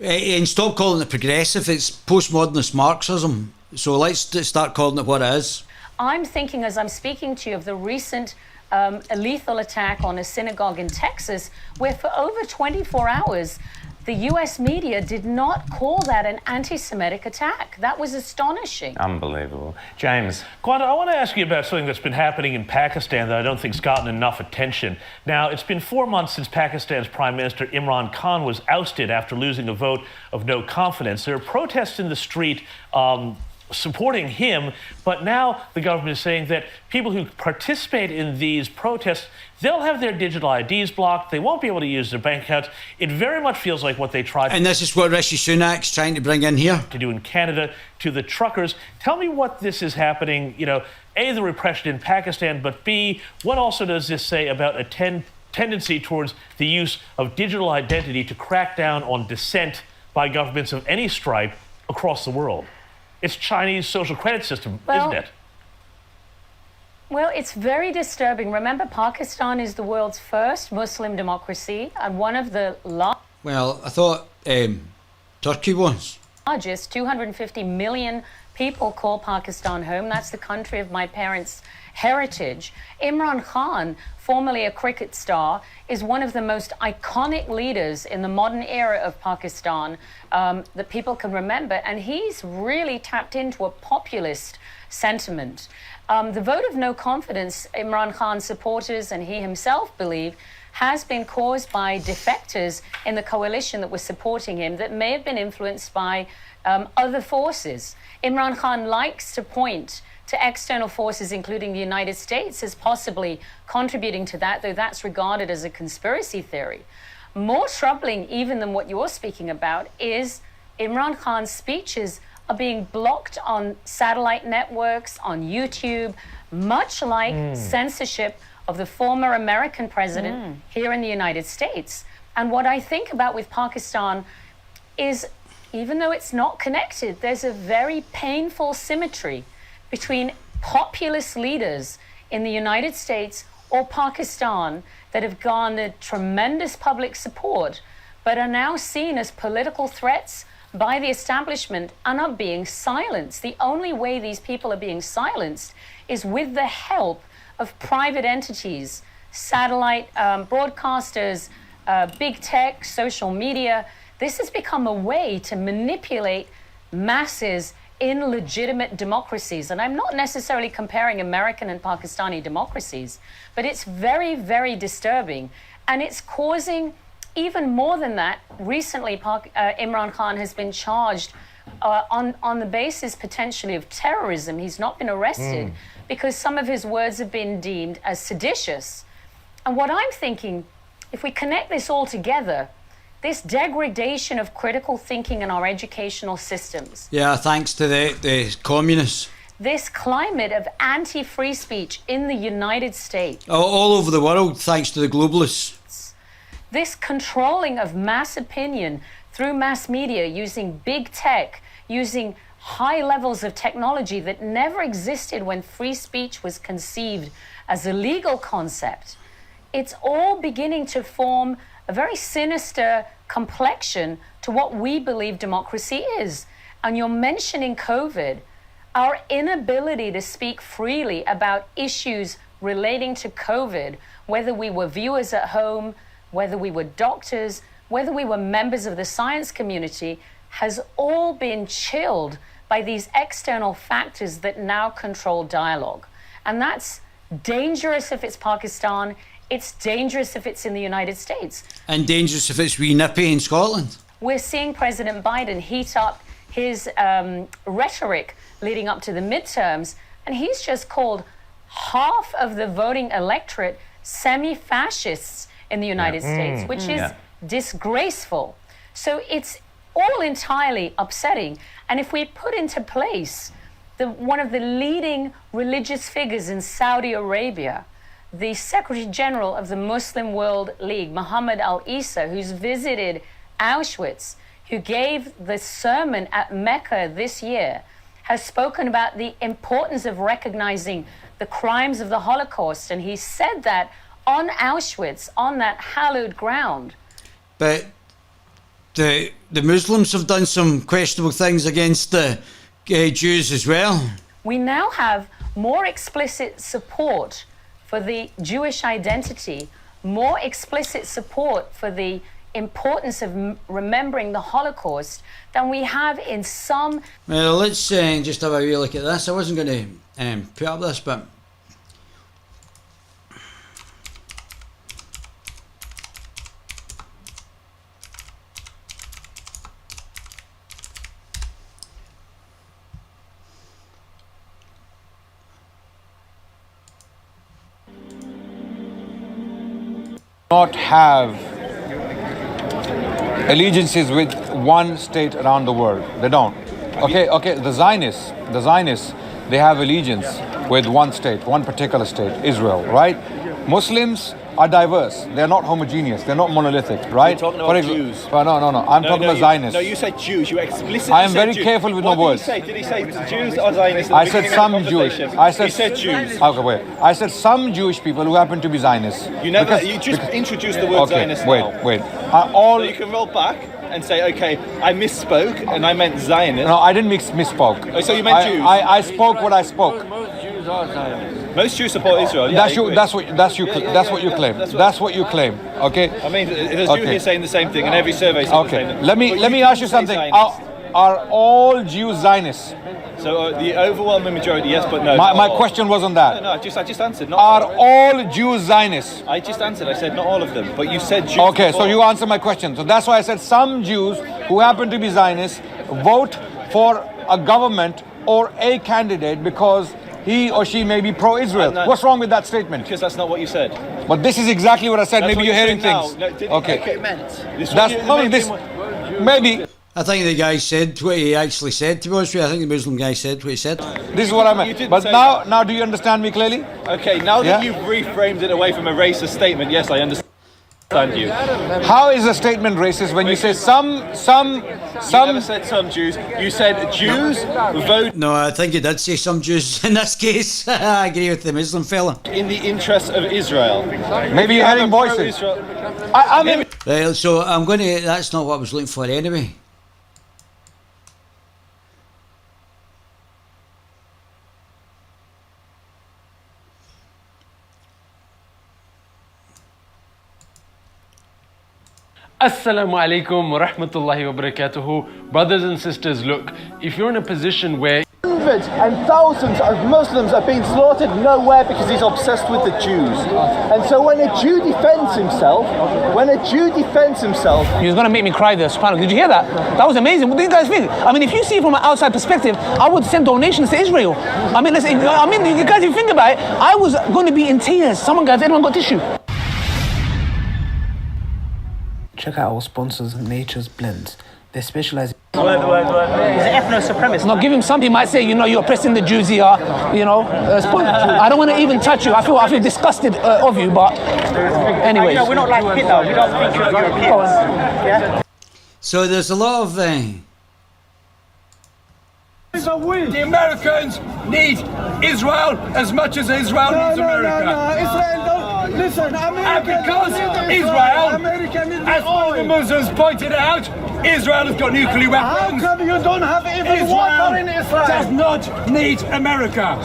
And stop calling it progressive. It's postmodernist Marxism. So let's start calling it what it is. I'm thinking, as I'm speaking to you, of the recent a lethal attack on a synagogue in Texas, where for over 24 hours, the US media did not call that an anti-Semitic attack. That was astonishing. Unbelievable. James. Quanta, I want to ask you about something that's been happening in Pakistan that I don't think's gotten enough attention. Now, it's been 4 months since Pakistan's Prime Minister Imran Khan was ousted after losing a vote of no confidence. There are protests in the street supporting him, but now the government is saying that people who participate in these protests, they'll have their digital IDs blocked, they won't be able to use their bank accounts. It very much feels like what they tried And this is what Rishi Sunak's trying to bring in here. to do in Canada to the truckers. Tell me what this is happening, you know, A, the repression in Pakistan, but B, what also does this say about a tendency towards the use of digital identity to crack down on dissent by governments of any stripe across the world? It's Chinese social credit system, isn't it? Well, it's very disturbing. Remember, Pakistan is the world's first Muslim democracy and one of the Well, I thought Turkey was. largest. 250 million people call Pakistan home. That's the country of my parents' heritage. Imran Khan, formerly a cricket star, is one of the most iconic leaders in the modern era of Pakistan that people can remember. And he's really tapped into a populist sentiment. The vote of no confidence, Imran Khan supporters and he himself believe, has been caused by defectors in the coalition that was supporting him that may have been influenced by other forces. Imran Khan likes to point to external forces, including the United States, as possibly contributing to that, though that's regarded as a conspiracy theory. More troubling even than what you're speaking about is Imran Khan's speeches are being blocked on satellite networks, on YouTube, much like censorship of the former American president here in the United States. And what I think about with Pakistan is, even though it's not connected, there's a very painful symmetry between populist leaders in the United States or Pakistan that have garnered tremendous public support, but are now seen as political threats by the establishment and are being silenced. The only way these people are being silenced is with the help of private entities, satellite broadcasters, big tech, social media. This has become a way to manipulate masses in legitimate democracies. And I'm not necessarily comparing American and Pakistani democracies, but it's very, very disturbing. And it's causing, even more than that, recently Imran Khan has been charged on the basis potentially of terrorism. He's not been arrested because some of his words have been deemed as seditious. And what I'm thinking, if we connect this all together, this degradation of critical thinking in our educational systems. Yeah, thanks to the communists. This climate of anti-free speech in the United States. All over the world, thanks to the globalists. This controlling of mass opinion through mass media using big tech, using high levels of technology that never existed when free speech was conceived as a legal concept. It's all beginning to form a very sinister complexion to what we believe democracy is. And you're mentioning COVID, our inability to speak freely about issues relating to COVID, whether we were viewers at home, whether we were doctors, whether we were members of the science community, has all been chilled by these external factors that now control dialogue. And that's dangerous if it's Pakistan. It's dangerous if it's in the United States. And dangerous if it's wee nippy in Scotland. We're seeing President Biden heat up his rhetoric leading up to the midterms, and he's just called half of the voting electorate semi-fascists in the United States, which is disgraceful. So it's all entirely upsetting. And if we put into place one of the leading religious figures in Saudi Arabia, the Secretary General of the Muslim World League, Muhammad al-Isa, who's visited Auschwitz, who gave the sermon at Mecca this year, has spoken about the importance of recognizing the crimes of the Holocaust. And he said that on Auschwitz, on that hallowed ground. But the Muslims have done some questionable things against the Jews as well. We now have more explicit support for the Jewish identity, more explicit support for the importance of remembering the Holocaust than we have in some... Well, let's just have a wee look at this. I wasn't going to put up this, but... not have allegiances with one state around the world. They don't. Okay, the Zionists, they have allegiance with one state, one particular state, Israel, right? Muslims are diverse. They're not homogeneous. They're not monolithic, right? You're talking about Jews. No. I'm talking about Zionists. No, you said Jews. You explicitly I am said very Jews. careful with what my words. Did he say it was Jews or Zionists? I said some Jewish. He said Jews. Okay, wait. I said some Jewish people who happen to be Zionists. You just introduced the word Zionist now. Wait. So you can roll back and say, okay, I misspoke and I meant Zionist. No, I didn't misspoke. Oh, so you meant Jews? I spoke what I spoke. Most Jews are Zionists. Most Jews support Israel. Yeah, that's what you claim. That's what you claim. Okay. I mean, there's Jews here saying the same thing, and every survey says the same thing. Let me ask you something. Are all Jews Zionists? So the overwhelming majority, yes, but no. My question was on that. No, I just answered. Are all Jews Zionists? I just answered. I said not all of them, but you said Jews. Okay, before. so you answered my question. So that's why I said some Jews who happen to be Zionists vote for a government or a candidate because he or she may be pro-Israel. What's wrong with that statement? Because that's not what you said. But this is exactly what I said. That's maybe you're hearing things. Maybe. I think the guy said what he actually said, to be honest with you. I think the Muslim guy said what he said. This is what I meant. But now do you understand me clearly? Okay, now that you've reframed it away from a racist statement, yes, I understand you. How is a statement racist when you say some? You never said some Jews. You said Jews vote. No, I think you did say some Jews in this case. I agree with the Muslim fella. In the interests of Israel. Maybe you're hearing voices. I mean. Right, so I'm going to. That's not what I was looking for anyway. Assalamu alaikum wa rahmatullahi wa barakatuhu. Brothers and sisters, look, if you're in a position where hundreds and thousands of Muslims are being slaughtered nowhere because he's obsessed with the Jews. And so when a Jew defends himself, He was going to make me cry there, subhanAllah. Did you hear that? That was amazing. What do you guys think? I mean, if you see it from an outside perspective, I would send donations to Israel. I mean, listen, you guys, if you think about it, I was going to be in tears. Anyone got tissue? Check out our sponsors, Nature's Blends. They specialize. He's an ethno-supremacist. No, give him something. He might say, you're oppressing the Jews here. I don't want to even touch you. I feel disgusted of you, but anyways. We're not like Hitler. We don't think you're Europeans. Yeah? So there's a lot of... The Americans need Israel as much as Israel needs America. No. Israel don't. Listen, and because Israel, as all the Muslims pointed out, Israel has got nuclear weapons. How come you don't have even water in Israel? Does not need America.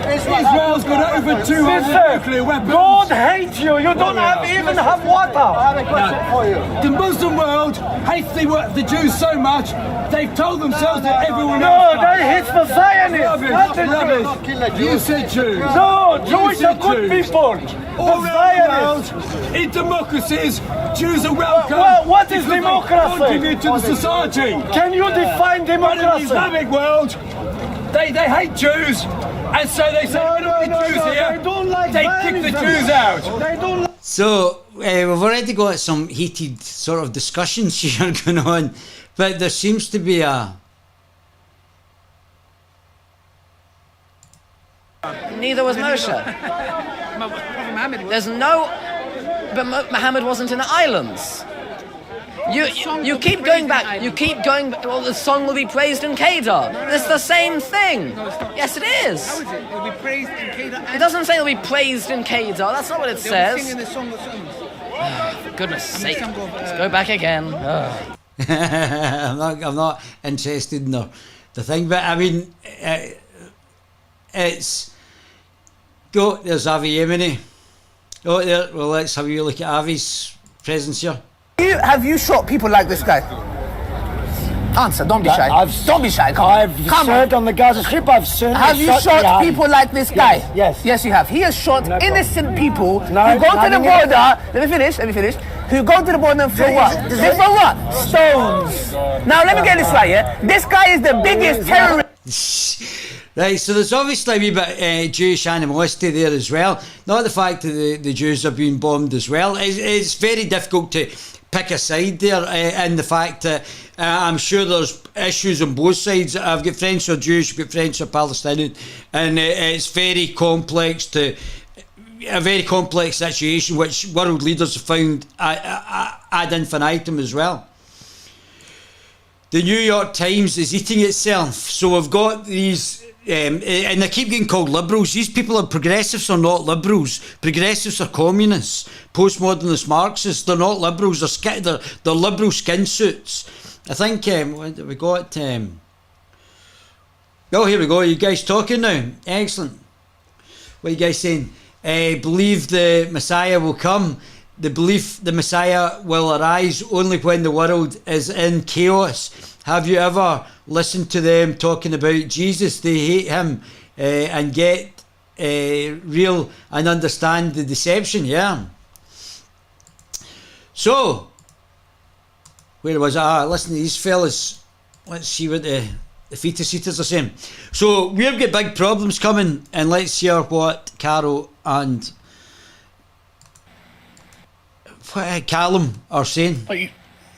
Israel's got over 200 nuclear weapons. God hates you. You don't even have water. I have a question for you. The Muslim world hates the Jews so much, they've told themselves that everyone else they hate the Zionists. Rubbish. You said Jews. No, Jews are good people. All around the world, in democracies, Jews are welcome. Well, what is democracy? Contribute to the society. Can you define democracy? But in the Islamic world, they hate Jews, and so they say, Jews here, they don't like they kick the Jews out. They don't like. So we've already got some heated sort of discussions here going on, but there seems to be a... Neither was Moshe. There's no... But Muhammad wasn't in the islands. You keep going back. You keep going back. Well, the song will be praised in Kedar. It's the same thing. Yes, it is. How is it? It'll be praised in Kedar. It doesn't say it'll be praised in Kedar. That's not what it says. Singing the song that songs. For goodness sake. Let's go back again. I'm not interested in the thing, but I mean, it's go. There's Avi Yemeni. Oh, there. Well, let's have a look at Avi's presence here. Have you shot people like this guy? Answer, don't be shy. Don't be shy, come served on the Gaza Strip, I've certainly Have you shot people like this guy? Yes. Yes, you have. He has shot innocent people who No, go to the nothing border. Let me finish. Who go to the border and for what? For what? Stones. Now, let me get this right, yeah? This guy is the biggest terrorist. Right, so there's obviously a wee bit Jewish animosity there as well. Not the fact that the Jews are being bombed as well. It's very difficult to pick a side there, and the fact that I'm sure there's issues on both sides. I've got friends who are Jewish, I've got friends who are Palestinian, and it's very complex a very complex situation which world leaders have found ad infinitum as well. The New York Times is eating itself, so we've got these and they keep getting called liberals. These people are progressives, are not liberals. Progressives are communists, postmodernist Marxists. They're not liberals. They're liberal skin suits. I think we got. Oh, here we go. You guys talking now? Excellent. What are you guys saying? Believe the Messiah will come. The belief the Messiah will arise only when the world is in chaos. Have you ever listened to them talking about Jesus? They hate him and get real and understand the deception. Yeah. So, where was I? Listen to these fellas. Let's see what the fetus eaters are saying. So, we've got big problems coming, and let's hear what Carol and Callum are saying. Like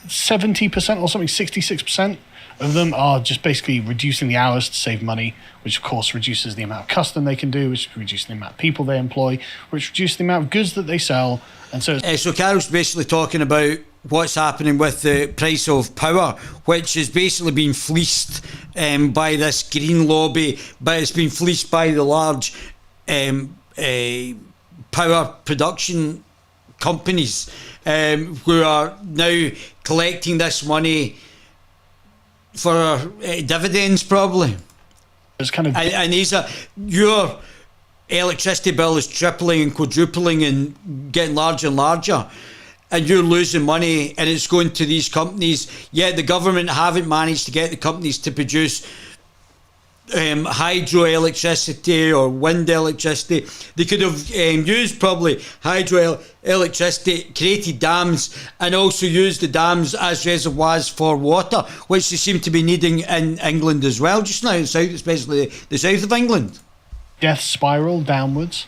70% or something, 66% of them are just basically reducing the hours to save money, which of course reduces the amount of custom they can do, which reduces the amount of people they employ, which reduces the amount of goods that they sell. And so Carol's basically talking about what's happening with the price of power, which is basically being fleeced by this green lobby, but it's been fleeced by the large power production companies who are now collecting this money for dividends, probably. It's kind of and these are your electricity bill is tripling and quadrupling and getting larger and larger, and you're losing money, and it's going to these companies. Yet the government haven't managed to get the companies to produce hydroelectricity or wind electricity. They could have used probably hydroelectricity, created dams, and also used the dams as reservoirs for water, which they seem to be needing in England as well just now, especially the south of England. Death spiral downwards.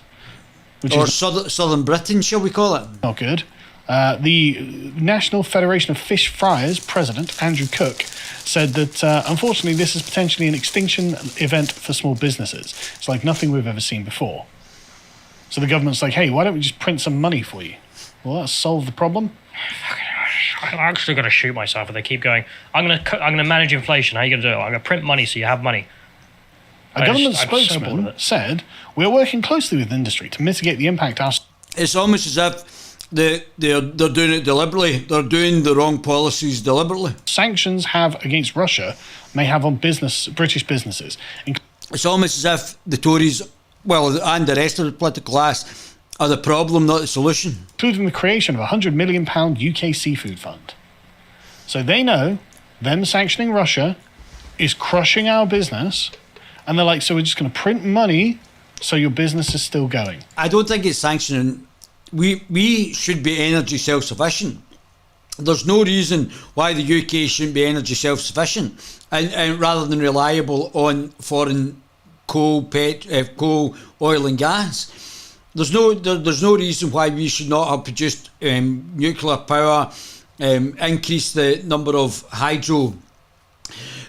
Or southern Britain, shall we call it? Not good. The National Federation of Fish Fryers president, Andrew Cook, said that unfortunately this is potentially an extinction event for small businesses. It's like nothing we've ever seen before. So the government's like, hey, why don't we just print some money for you? Well, that'll solve the problem. I'm actually going to shoot myself if they keep going. I'm going to manage inflation. How are you going to do it? I'm going to print money so you have money. A government spokesman said, we're working closely with industry to mitigate the impact. It's almost as if they're doing it deliberately. They're doing the wrong policies deliberately. Sanctions have against Russia may have on British businesses. It's almost as if the Tories, and the rest of the political class, are the problem, not the solution. Including the creation of a £100 million UK seafood fund. So they know them sanctioning Russia is crushing our business, and they're like, so we're just going to print money so your business is still going. I don't think it's sanctioning. We should be energy self-sufficient. There's no reason why the UK shouldn't be energy self-sufficient, and rather than reliable on foreign coal, oil and gas. There's no reason why we should not have produced nuclear power, increase the number of hydro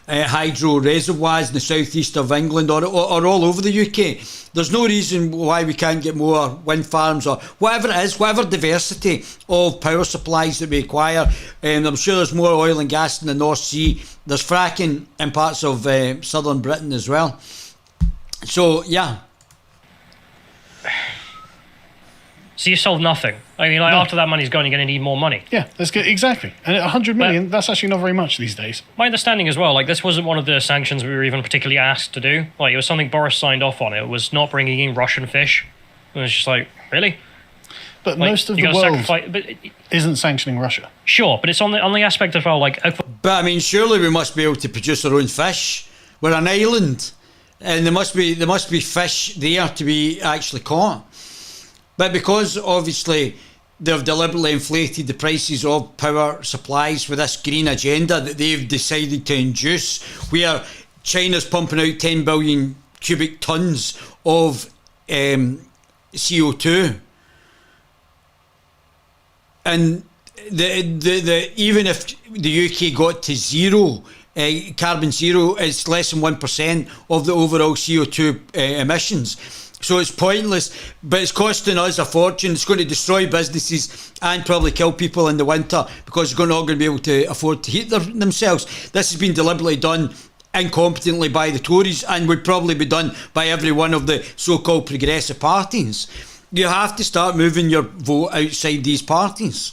reservoirs in the southeast of England or all over the UK. There's no reason why we can't get more wind farms or whatever it is, whatever diversity of power supplies that we acquire. I'm sure there's more oil and gas in the North Sea. There's fracking in parts of southern Britain as well. So, yeah. So you solve nothing. I mean, like, after that money's gone, you're going to need more money. Yeah, that's good. Exactly. And 100 million, that's actually not very much these days. My understanding as well, like, this wasn't one of the sanctions we were even particularly asked to do. Like, it was something Boris signed off on. It was not bringing in Russian fish. It was just like, really? But like, most of the world isn't sanctioning Russia. Sure, but it's on the aspect as well, like... But, I mean, surely we must be able to produce our own fish. We're an island, and there must be fish there to be actually caught. But because, obviously, they've deliberately inflated the prices of power supplies with this green agenda that they've decided to induce, where China's pumping out 10 billion cubic tonnes of CO2. And even if the UK got to zero, carbon zero, it's less than 1% of the overall CO2 emissions. So it's pointless, but it's costing us a fortune. It's going to destroy businesses and probably kill people in the winter because they're not going to be able to afford to heat themselves. This has been deliberately done incompetently by the Tories and would probably be done by every one of the so-called progressive parties. You have to start moving your vote outside these parties.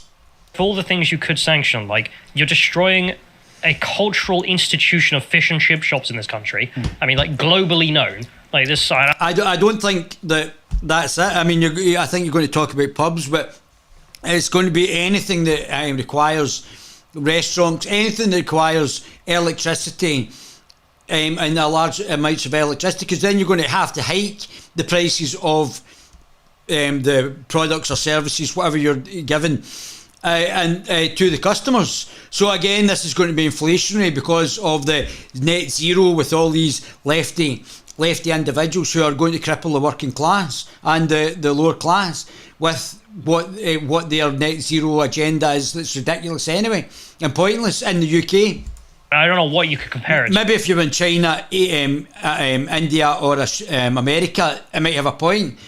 For all the things you could sanction, like, you're destroying a cultural institution of fish and chip shops in this country. I mean, like, globally known. Like this, I don't think that's it. I mean, I think you're going to talk about pubs, but it's going to be anything that requires restaurants, anything that requires electricity and a large amounts of electricity, because then you're going to have to hike the prices of the products or services, whatever you're given, and to the customers. So again, this is going to be inflationary because of the net zero with all these lefty individuals who are going to cripple the working class and the lower class with what their net zero agenda is. That's ridiculous anyway and pointless in the UK. I don't know what you could compare it to. Maybe if you're in China, India or America, it might have a point.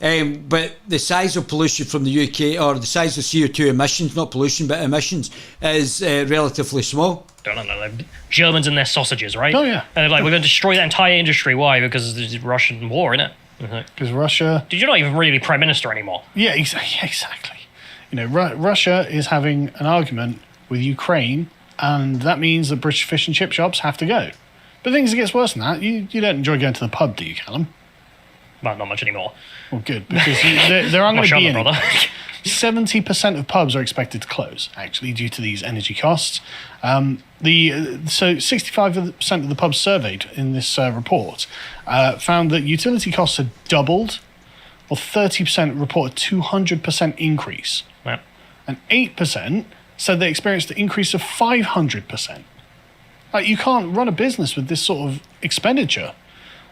But the size of pollution from the UK, or the size of CO2 emissions, not pollution but emissions, is relatively small. I don't know, like Germans and their sausages, right? Oh, yeah. And they're like, we're going to destroy that entire industry. Why? Because there's Russian war, innit? Because Russia... You're not even really prime minister anymore. Yeah, exactly. You know, Russia is having an argument with Ukraine, and that means that British fish and chip shops have to go. But things get worse than that. You don't enjoy going to the pub, do you, Callum? Well, not much anymore. Well, good, because there aren't going to be any. Brother. 70% of pubs are expected to close, actually, due to these energy costs. So 65% of the pubs surveyed in this report found that utility costs had doubled, or 30% report a 200% increase. Yep. And 8% said they experienced an increase of 500%. Like, you can't run a business with this sort of expenditure.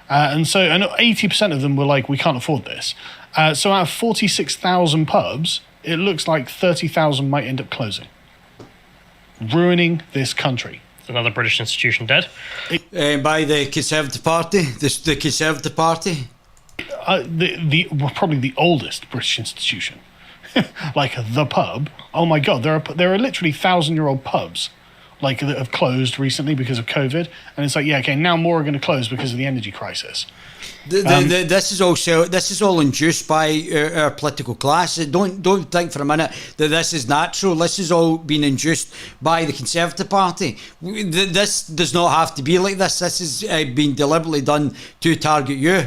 And 80% of them were like, we can't afford this. So out of 46,000 pubs, it looks like 30,000 might end up closing. Ruining this country. Another British institution dead? By the Conservative Party? The Conservative Party? Probably the oldest British institution. Like the pub. Oh my God, there are literally 1,000-year-old pubs like that have closed recently because of COVID, and it's like, yeah, okay, now more are going to close because of the energy crisis. This is all induced by our political class. Don't think for a minute that this is natural. This has all been induced by the Conservative Party. This does not have to be like this. This has been deliberately done to target you.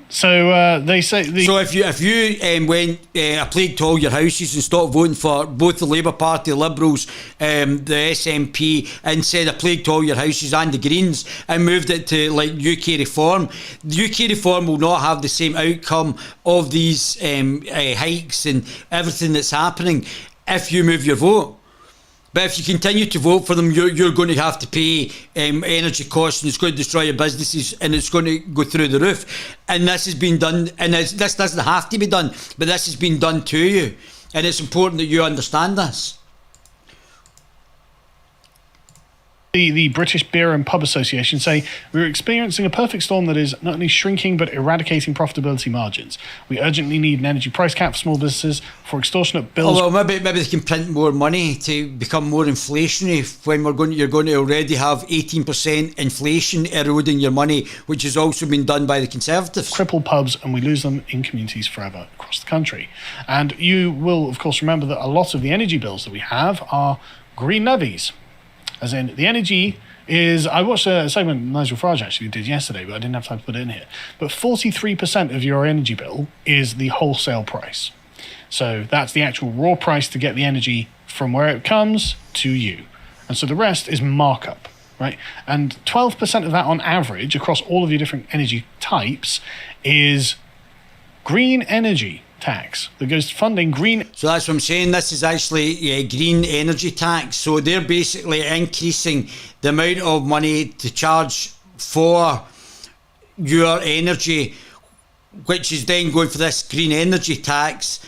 So they say... So if you went a plague to all your houses and stopped voting for both the Labour Party, the Liberals, the SNP, and said a plague to all your houses and the Greens, and moved it to like UK Reform, the UK Reform will not have the same outcome of these hikes and everything that's happening if you move your vote. But if you continue to vote for them, you're going to have to pay energy costs, and it's going to destroy your businesses, and it's going to go through the roof. And this has been done, and this doesn't have to be done, but this has been done to you. And it's important that you understand this. The British Beer and Pub Association say we're experiencing a perfect storm that is not only shrinking but eradicating profitability margins. We urgently need an energy price cap for small businesses for extortionate bills. Oh, well, maybe they can print more money to become more inflationary when you're going to already have 18% inflation eroding your money, which has also been done by the Conservatives. Cripple pubs, and we lose them in communities forever across the country. And you will, of course, remember that a lot of the energy bills that we have are green levies. As in, the energy is... I watched a segment Nigel Farage actually did yesterday, but I didn't have time to put it in here. But 43% of your energy bill is the wholesale price. So that's the actual raw price to get the energy from where it comes to you. And so the rest is markup, right? And 12% of that on average across all of your different energy types is green energy tax that goes to funding green. So that's what I'm saying. This is actually a green energy tax. So they're basically increasing the amount of money to charge for your energy, which is then going for this green energy tax,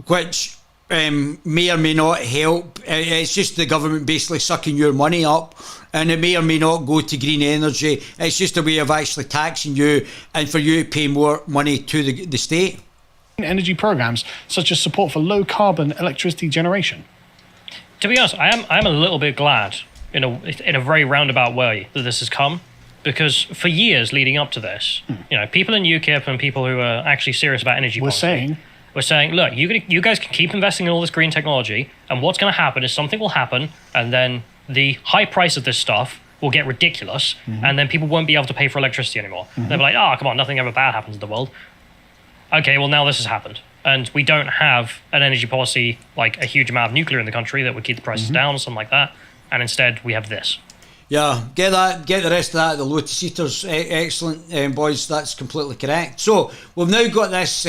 which may or may not help. It's just the government basically sucking your money up, and it may or may not go to green energy. It's just a way of actually taxing you and for you to pay more money to the state. Energy programs such as support for low carbon electricity generation. To be honest, I'm a little bit glad in a very roundabout way that this has come, because for years leading up to this, people in UKIP and people who are actually serious about energy policy were saying, look, you guys can keep investing in all this green technology, and what's going to happen is something will happen, and then the high price of this stuff will get ridiculous, and then people won't be able to pay for electricity anymore. They'll be like, oh, come on, nothing ever bad happens in the world. Okay, well, now this has happened. And we don't have an energy policy like a huge amount of nuclear in the country that would keep the prices down or something like that. And instead, we have this. Yeah, get the rest of that, the Lotus Eaters. Excellent, boys, that's completely correct. So, we've now got this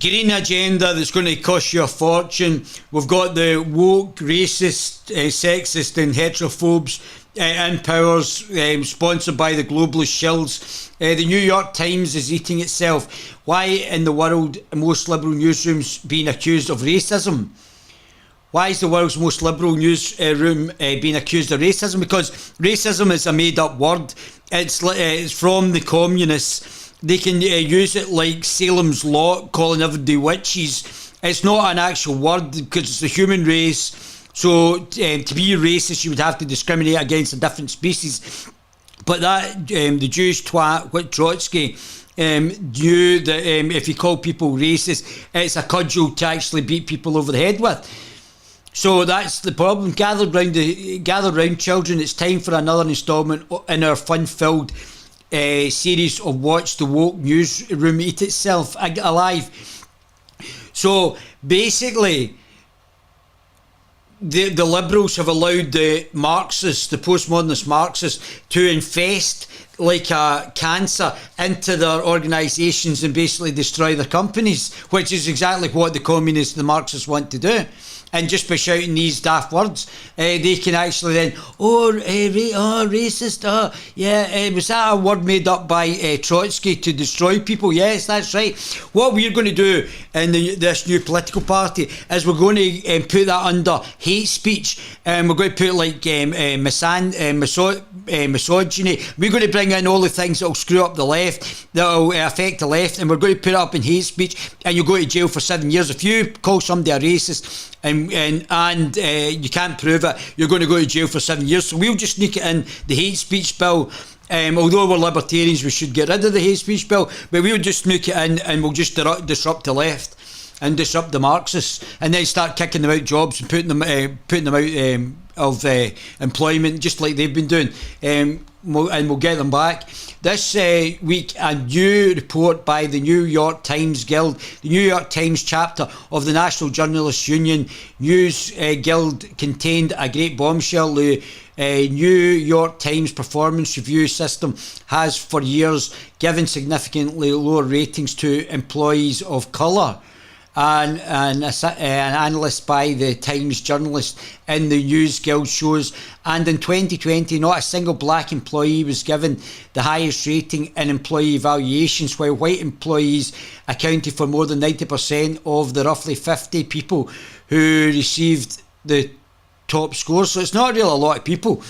green agenda that's going to cost you a fortune. We've got the woke, racist, sexist and heterophobes in powers, sponsored by the globalist shills. The New York Times is eating itself. Why in the world are most liberal newsrooms being accused of racism? Why is the world's most liberal newsroom being accused of racism? Because racism is a made-up word. It's from the communists. They can use it like Salem's Lot, calling everybody witches. It's not an actual word because it's the human race. So to be racist, you would have to discriminate against a different species. But that the Jewish twat, Whit Trotsky, knew that if you call people racist, it's a cudgel to actually beat people over the head with. So that's the problem. Gather round, children. It's time for another instalment in our fun-filled series of Watch the Woke Newsroom Eat Itself Alive. So basically, the liberals have allowed the Marxists, the postmodernist Marxists, to infest like a cancer into their organisations and basically destroy their companies, which is exactly what the communists, the Marxists want to do. And just by shouting these daft words, they can actually then, racist, was that a word made up by Trotsky to destroy people? Yes, that's right. What we're going to do in this new political party is we're going to put that under hate speech, and we're going to put like misogyny. We're going to bring in all the things that will screw up the left, that will affect the left, and we're going to put it up in hate speech, and you'll go to jail for 7 years. If you call somebody a racist and you can't prove it, you're going to go to jail for 7 years. So we'll just sneak it in the hate speech bill. Although we're libertarians, we should get rid of the hate speech bill, but we'll just sneak it in and we'll just disrupt the left and disrupt the Marxists, and then start kicking them out jobs and putting them out of employment, just like they've been doing, and we'll get them back. This week, a new report by the New York Times Guild, the New York Times chapter of the National Journalists Union News Guild, contained a great bombshell. The New York Times performance review system has for years given significantly lower ratings to employees of colour. And an analyst by the Times journalist in the News Guild shows, and in 2020 not a single black employee was given the highest rating in employee evaluations, while white employees accounted for more than 90% of the roughly 50 people who received the top scores, so it's not really a lot of people.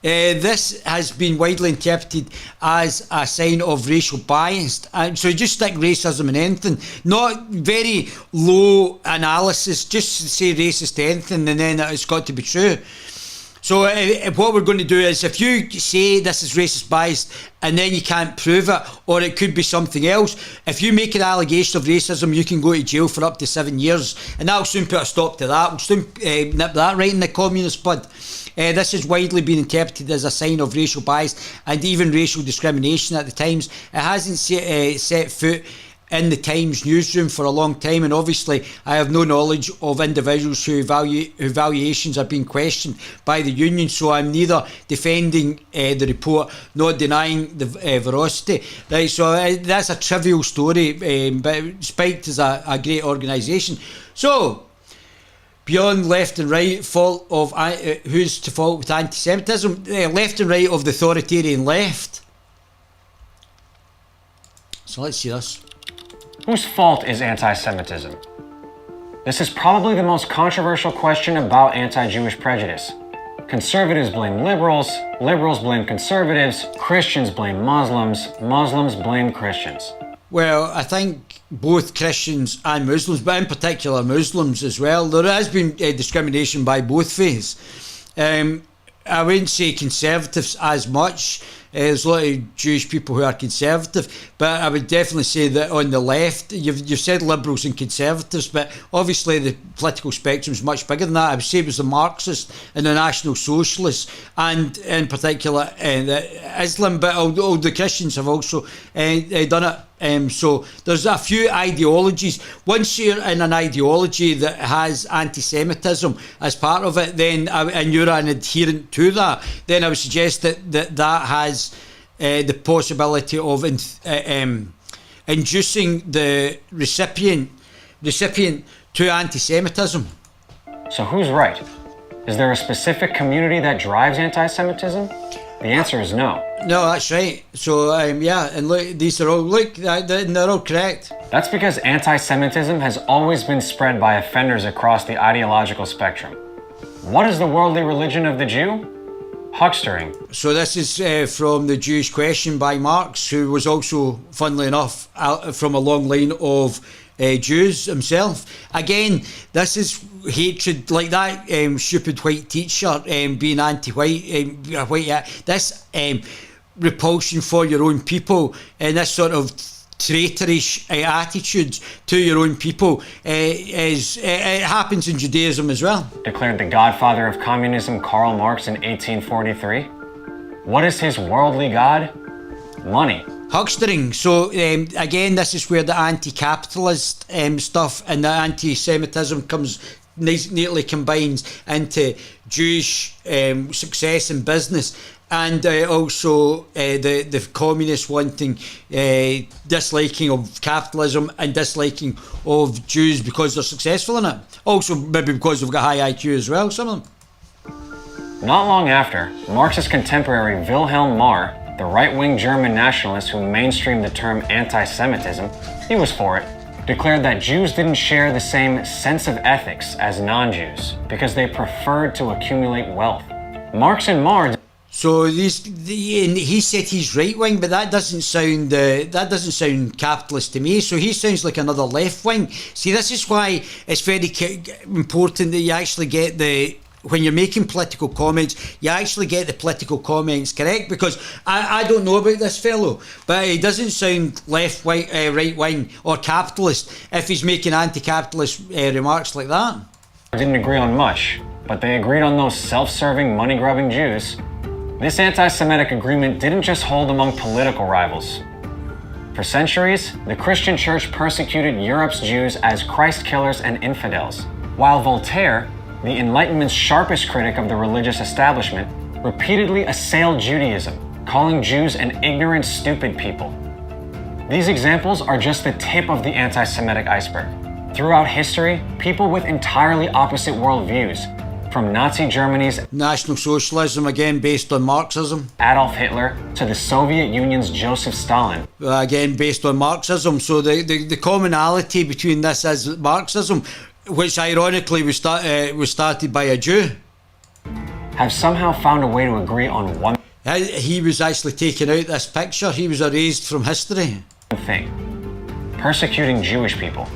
This has been widely interpreted as a sign of racial bias. So just stick racism in anything, not very low analysis, just say racist to anything and then it's got to be true. So what we're going to do is, if you say this is racist bias and then you can't prove it, or it could be something else, if you make an allegation of racism, you can go to jail for up to 7 years, and that'll soon put a stop to that. We'll soon nip that right in the communist bud. This has widely been interpreted as a sign of racial bias and even racial discrimination at the Times. It hasn't set foot in the Times newsroom for a long time, and obviously I have no knowledge of individuals whose valuations are being questioned by the union, so I'm neither defending the report nor denying the veracity. Right, so that's a trivial story, but Spiked is a great organisation. So beyond left and right, fault of who's to fault with anti-Semitism? Left and right of the authoritarian left. So let's see this. Whose fault is anti-Semitism? This is probably the most controversial question about anti-Jewish prejudice. Conservatives blame liberals, liberals blame conservatives, Christians blame Muslims, Muslims blame Christians. Well, I think both Christians and Muslims, but in particular Muslims as well, there has been discrimination by both faiths. I wouldn't say conservatives as much. There's a lot of Jewish people who are conservative, but I would definitely say that on the left, you've said liberals and conservatives, but obviously the political spectrum is much bigger than that. I would say it was the Marxists and the National Socialists, and in particular Islam, but although the Christians have also done it. So there's a few ideologies. Once you're in an ideology that has anti-Semitism as part of it, then and you're an adherent to that, then I would suggest that has the possibility of inducing the recipient to anti-Semitism. So who's right? Is there a specific community that drives anti-Semitism? The answer is no. No, that's right. So, yeah, and look, these are all, they're all correct. That's because anti-Semitism has always been spread by offenders across the ideological spectrum. What is the worldly religion of the Jew? Huckstering. So this is from The Jewish Question by Marx, who was also, funnily enough, from a long line of Jews himself. Again, this is hatred, like that stupid white teacher being anti-white. This repulsion for your own people and this sort of traitorish attitude to your own people it happens in Judaism as well. Declared the godfather of communism Karl Marx in 1843. What is his worldly god? Money. Huckstering. So again, this is where the anti-capitalist stuff and the anti-Semitism comes neatly combines into Jewish success in business, and also the communists wanting disliking of capitalism and disliking of Jews because they're successful in it. Also maybe because they've got high IQ as well, some of them. Not long after, Marx's contemporary Wilhelm Marr, the right-wing German nationalist who mainstreamed the term anti-Semitism, he was for it, declared that Jews didn't share the same sense of ethics as non-Jews because they preferred to accumulate wealth. Marx and Marr. So he said he's right-wing, but that doesn't sound capitalist to me. So he sounds like another left-wing. See, this is why it's very important that you actually get when you're making political comments, you actually get the political comments correct, because I don't know about this fellow, but he doesn't sound left-wing, right-wing or capitalist if he's making anti-capitalist remarks like that. Didn't agree on much, but they agreed on those self-serving, money-grubbing Jews. This anti-Semitic agreement didn't just hold among political rivals. For centuries, the Christian church persecuted Europe's Jews as Christ killers and infidels, while Voltaire, the Enlightenment's sharpest critic of the religious establishment, repeatedly assailed Judaism, calling Jews an ignorant, stupid people. These examples are just the tip of the anti-Semitic iceberg. Throughout history, people with entirely opposite worldviews, from Nazi Germany's National Socialism, again based on Marxism, Adolf Hitler, to the Soviet Union's Joseph Stalin, again based on Marxism. So the commonality between this is Marxism, which ironically was started by a Jew. have somehow found a way to agree on one He was actually taken out this picture. He was erased from history. thing: persecuting Jewish people.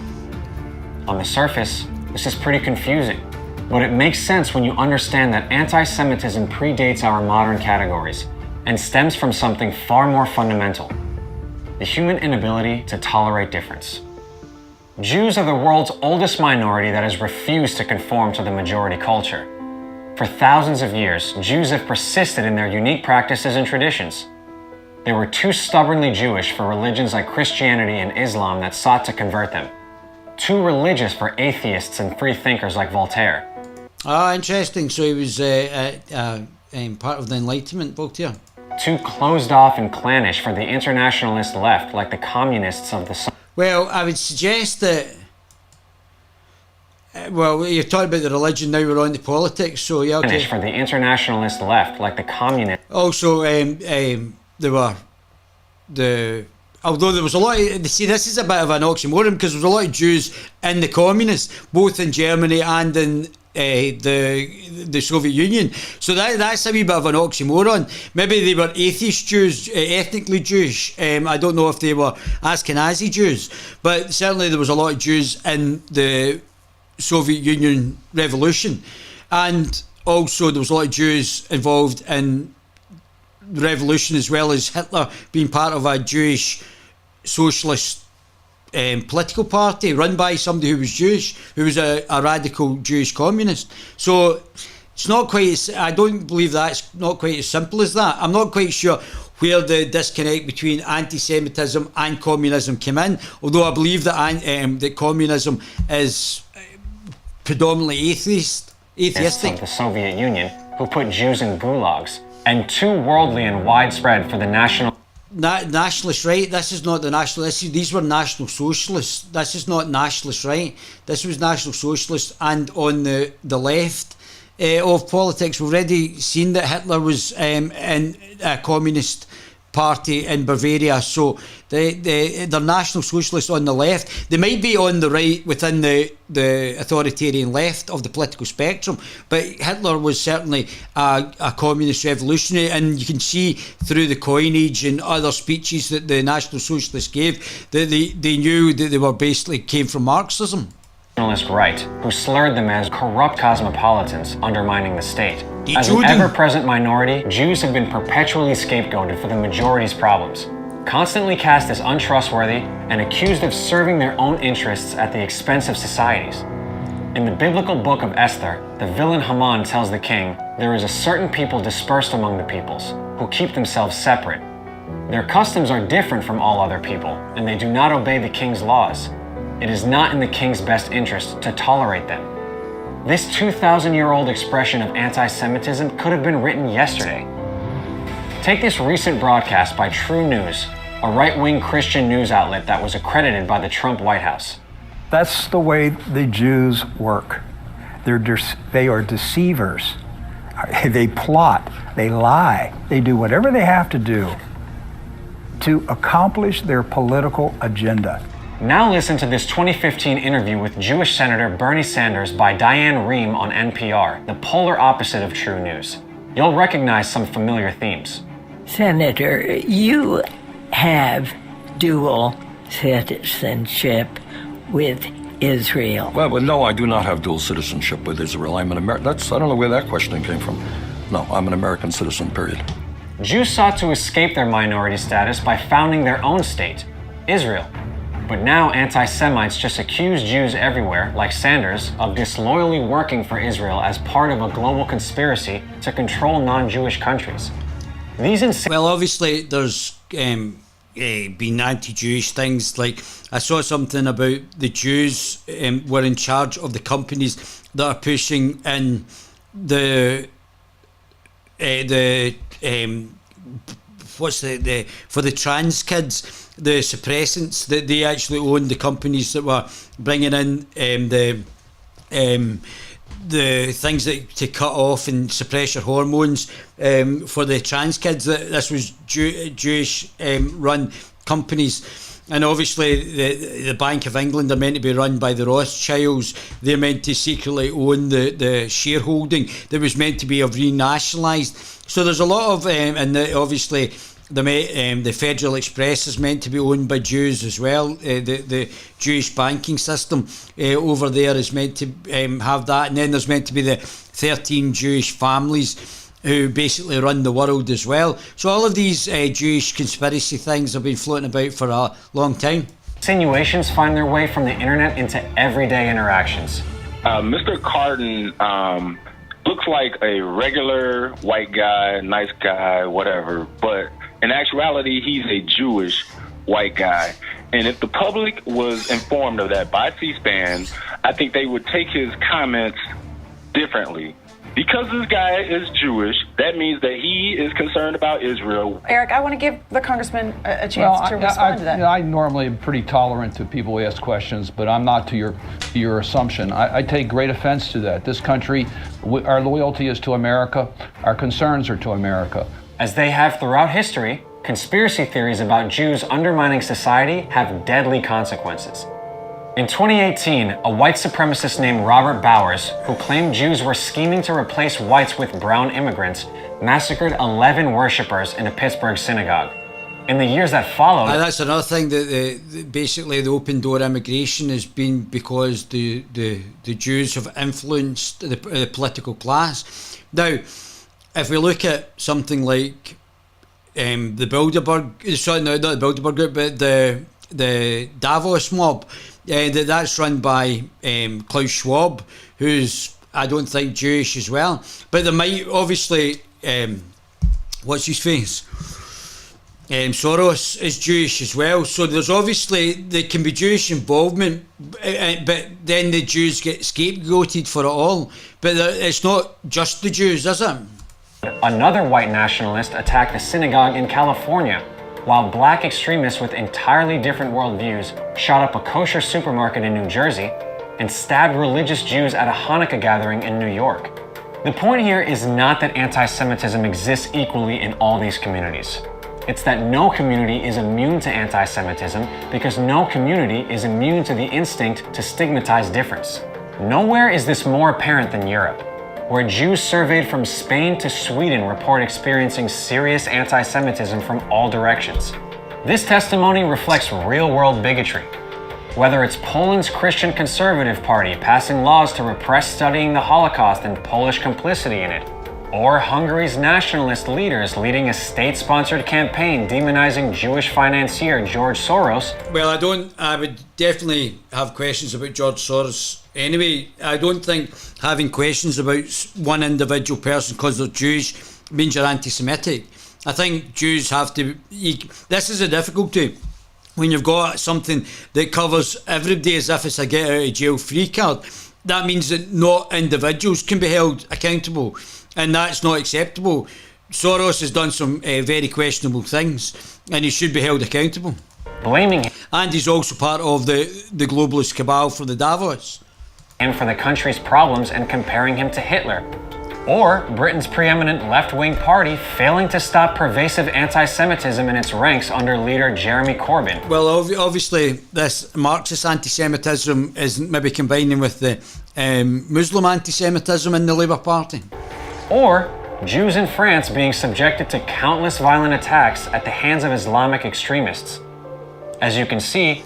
On the surface, this is pretty confusing, but it makes sense when you understand that anti-Semitism predates our modern categories and stems from something far more fundamental: the human inability to tolerate difference. Jews are the world's oldest minority that has refused to conform to the majority culture. For thousands of years, Jews have persisted in their unique practices and traditions. They were too stubbornly Jewish for religions like Christianity and Islam that sought to convert them. Too religious for atheists and free thinkers like Voltaire. Ah, interesting. So he was part of the Enlightenment book here. Too closed off and clannish for the internationalist left like the communists of the... Well, I would suggest that... well, you're talking about the religion, now we're on to politics, so yeah, okay. For the internationalist left like the communists... Also, there were although there was a lot of, see, this is a bit of an oxymoron because there was a lot of Jews in the communists, both in Germany and in the Soviet Union. So that's a wee bit of an oxymoron. Maybe they were atheist Jews, ethnically Jewish. I don't know if they were Ashkenazi Jews, but certainly there was a lot of Jews in the Soviet Union revolution, and also there was a lot of Jews involved in the revolution, as well as Hitler being part of a Jewish socialist political party run by somebody who was Jewish, who was a radical Jewish communist. So it's not quite, I don't believe that's not quite as simple as that. I'm not quite sure where the disconnect between anti-Semitism and communism came in, although I believe that that communism is predominantly atheistic. Of the Soviet Union, who put Jews in gulags, and too worldly and widespread for the nationalist right. This is not the nationalist. These were national socialists. This is not nationalist right. This was national socialists, and on the left of politics, we've already seen that Hitler was in a communist party in Bavaria. So they're national socialists on the left. They might be on the right within the authoritarian left of the political spectrum, but Hitler was certainly a communist revolutionary, and you can see through the coinage and other speeches that the National Socialists gave that they knew that they were basically came from Marxism. Right, who slurred them as corrupt cosmopolitans undermining the state. As an ever-present minority, Jews have been perpetually scapegoated for the majority's problems, constantly cast as untrustworthy, and accused of serving their own interests at the expense of society's. In the biblical book of Esther, the villain Haman tells the king, there is a certain people dispersed among the peoples, who keep themselves separate. Their customs are different from all other people, and they do not obey the king's laws. It is not in the king's best interest to tolerate them. This 2,000-year-old expression of anti-Semitism could have been written yesterday. Take this recent broadcast by True News, a right-wing Christian news outlet that was accredited by the Trump White House. That's the way the Jews work. They are deceivers. They plot, they lie, they do whatever they have to do to accomplish their political agenda. Now listen to this 2015 interview with Jewish Senator Bernie Sanders by Diane Rehm on NPR, the polar opposite of True News. You'll recognize some familiar themes. Senator, you have dual citizenship with Israel. Well, no, I do not have dual citizenship with Israel. I'm an American. I don't know where that question came from. No, I'm an American citizen, period. Jews sought to escape their minority status by founding their own state, Israel. But now anti-Semites just accuse Jews everywhere, like Sanders, of disloyally working for Israel as part of a global conspiracy to control non-Jewish countries. Well, obviously, there's been anti-Jewish things. Like, I saw something about the Jews were in charge of the companies that are pushing in for the trans kids, the suppressants, that they actually owned the companies that were bringing in the things that to cut off and suppress your hormones for the trans kids. This was Jewish run companies. And obviously the Bank of England are meant to be run by the Rothschilds. They're meant to secretly own the shareholding that was meant to be renationalised. So there's a lot of, obviously the Federal Express is meant to be owned by Jews as well. The Jewish banking system over there is meant to have that. And then there's meant to be the 13 Jewish families who basically run the world as well. So all of these Jewish conspiracy things have been floating about for a long time. Insinuations find their way from the internet into everyday interactions. Mr. Cardin looks like a regular white guy, nice guy, whatever, but in actuality, he's a Jewish white guy. And if the public was informed of that by C-SPAN, I think they would take his comments differently. Because this guy is Jewish, that means that he is concerned about Israel. Eric, I want to give the congressman a chance to respond to that. I normally am pretty tolerant to people who ask questions, but I'm not to your assumption. I take great offense to that. This country, our loyalty is to America. Our concerns are to America. As they have throughout history, conspiracy theories about Jews undermining society have deadly consequences. In 2018, a white supremacist named Robert Bowers, who claimed Jews were scheming to replace whites with brown immigrants, massacred 11 worshippers in a Pittsburgh synagogue. In the years that followed... that's another thing, that basically the open door immigration has been because the Jews have influenced the political class. Now, if we look at something like the Bilderberg, sorry, no, not the Bilderberg group, but the Davos mob, that's run by Klaus Schwab, who's, I don't think, Jewish as well. But there might, obviously, what's his face? Soros is Jewish as well. So there's obviously, there can be Jewish involvement, but then the Jews get scapegoated for it all. But it's not just the Jews, is it? Another white nationalist attacked a synagogue in California, while black extremists with entirely different worldviews shot up a kosher supermarket in New Jersey and stabbed religious Jews at a Hanukkah gathering in New York. The point here is not that anti-Semitism exists equally in all these communities. It's that no community is immune to anti-Semitism because no community is immune to the instinct to stigmatize difference. Nowhere is this more apparent than Europe, where Jews surveyed from Spain to Sweden report experiencing serious anti-Semitism from all directions. This testimony reflects real-world bigotry. Whether it's Poland's Christian Conservative Party passing laws to repress studying the Holocaust and Polish complicity in it, or Hungary's nationalist leaders leading a state-sponsored campaign demonizing Jewish financier George Soros. Well, I would definitely have questions about George Soros. Anyway, I don't think having questions about one individual person because they're Jewish means you're anti-Semitic. I think Jews have to... This is a difficulty when you've got something that covers everybody as if it's a get-out-of-jail-free card. That means that not individuals can be held accountable, and that's not acceptable. Soros has done some very questionable things, and he should be held accountable. Blaming him. And he's also part of the globalist cabal for the Davos. And for the country's problems and comparing him to Hitler. Or Britain's preeminent left-wing party failing to stop pervasive anti-Semitism in its ranks under leader Jeremy Corbyn. Well, obviously, this Marxist anti-Semitism is maybe combining with the Muslim anti-Semitism in the Labour Party. Or Jews in France being subjected to countless violent attacks at the hands of Islamic extremists. As you can see,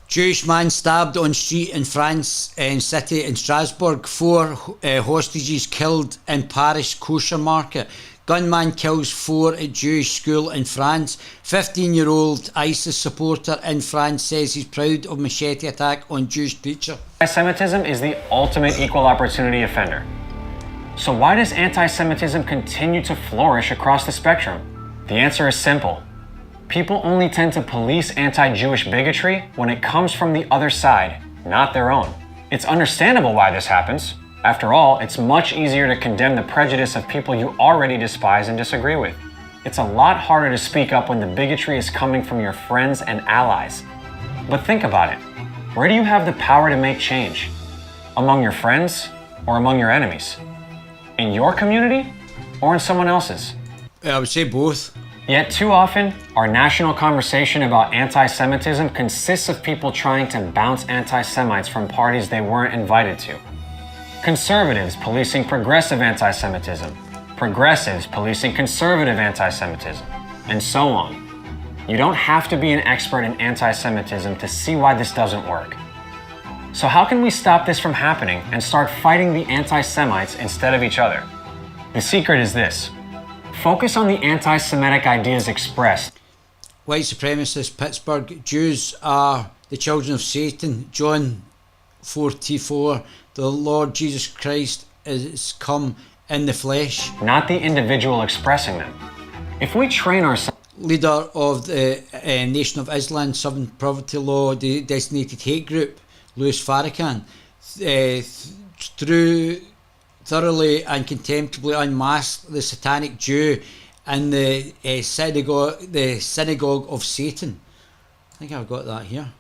Jewish man stabbed on street in France city in Strasbourg. 4 hostages killed in Paris kosher market. Gunman kills 4 at Jewish school in France. 15-year-old ISIS supporter in France says he's proud of machete attack on Jewish teacher. Anti-Semitism is the ultimate equal opportunity offender. So why does anti-Semitism continue to flourish across the spectrum? The answer is simple. People only tend to police anti-Jewish bigotry when it comes from the other side, not their own. It's understandable why this happens. After all, it's much easier to condemn the prejudice of people you already despise and disagree with. It's a lot harder to speak up when the bigotry is coming from your friends and allies. But think about it. Where do you have the power to make change? Among your friends or among your enemies? In your community or in someone else's? I would say both. Yet too often, our national conversation about anti-Semitism consists of people trying to bounce anti-Semites from parties they weren't invited to. Conservatives policing progressive anti-Semitism, progressives policing conservative anti-Semitism, and so on. You don't have to be an expert in anti-Semitism to see why this doesn't work. So how can we stop this from happening and start fighting the anti-Semites instead of each other? The secret is this. Focus on the anti-Semitic ideas expressed. White supremacist Pittsburgh, Jews are the children of Satan. John 4:4, the Lord Jesus Christ is come in the flesh. Not the individual expressing them. If we train ourselves... Leader of the Nation of Islam, Southern Poverty Law, the designated hate group, Louis Farrakhan, through thoroughly and contemptibly unmasked the satanic Jew in the synagogue of Satan. I think I've got that here.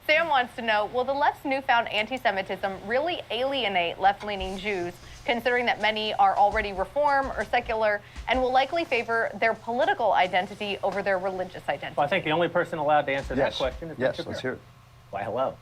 Sam wants to know, will the left's newfound anti-Semitism really alienate left-leaning Jews, considering that many are already reform or secular and will likely favor their political identity over their religious identity? Well, I think the only person allowed to answer that question is Yes, let's hear it. Why, hello.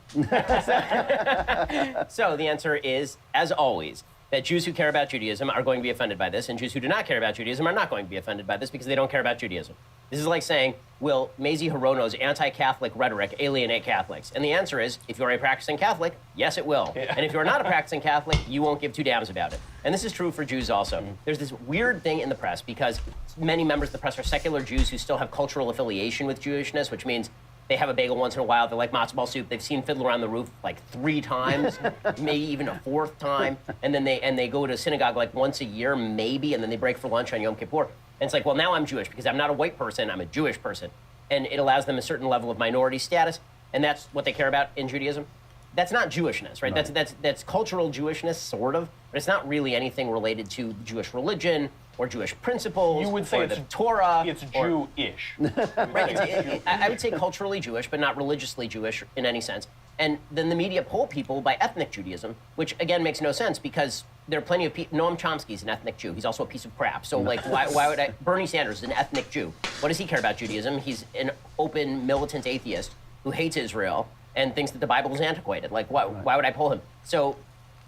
So the answer is, as always, that Jews who care about Judaism are going to be offended by this, and Jews who do not care about Judaism are not going to be offended by this because they don't care about Judaism. This is like saying, will Mazie Hirono's anti-Catholic rhetoric alienate Catholics? And the answer is, if you're a practicing Catholic, yes, it will. Yeah. And if you're not a practicing Catholic, you won't give two damns about it. And this is true for Jews also. There's this weird thing in the press because many members of the press are secular Jews who still have cultural affiliation with Jewishness, which means they have a bagel once in a while. They like matzo ball soup. They've seen Fiddler on the Roof like 3 times, maybe even a 4th time. And then they go to synagogue like once a year, maybe, and then they break for lunch on Yom Kippur. And it's like, well, now I'm Jewish because I'm not a white person. I'm a Jewish person. And it allows them a certain level of minority status. And that's what they care about in Judaism. That's not Jewishness, right? No. That's cultural Jewishness, sort of. But it's not really anything related to Jewish religion or Jewish principles. You would say it's the Torah. It's Jew-ish. Right. I would say culturally Jewish, but not religiously Jewish in any sense. And then the media poll people by ethnic Judaism, which again makes no sense because there are plenty of people. Noam Chomsky's an ethnic Jew. He's also a piece of crap. So like, why would I? Bernie Sanders is an ethnic Jew. What does he care about Judaism? He's an open militant atheist who hates Israel and thinks that the Bible is antiquated. Like, why would I poll him? So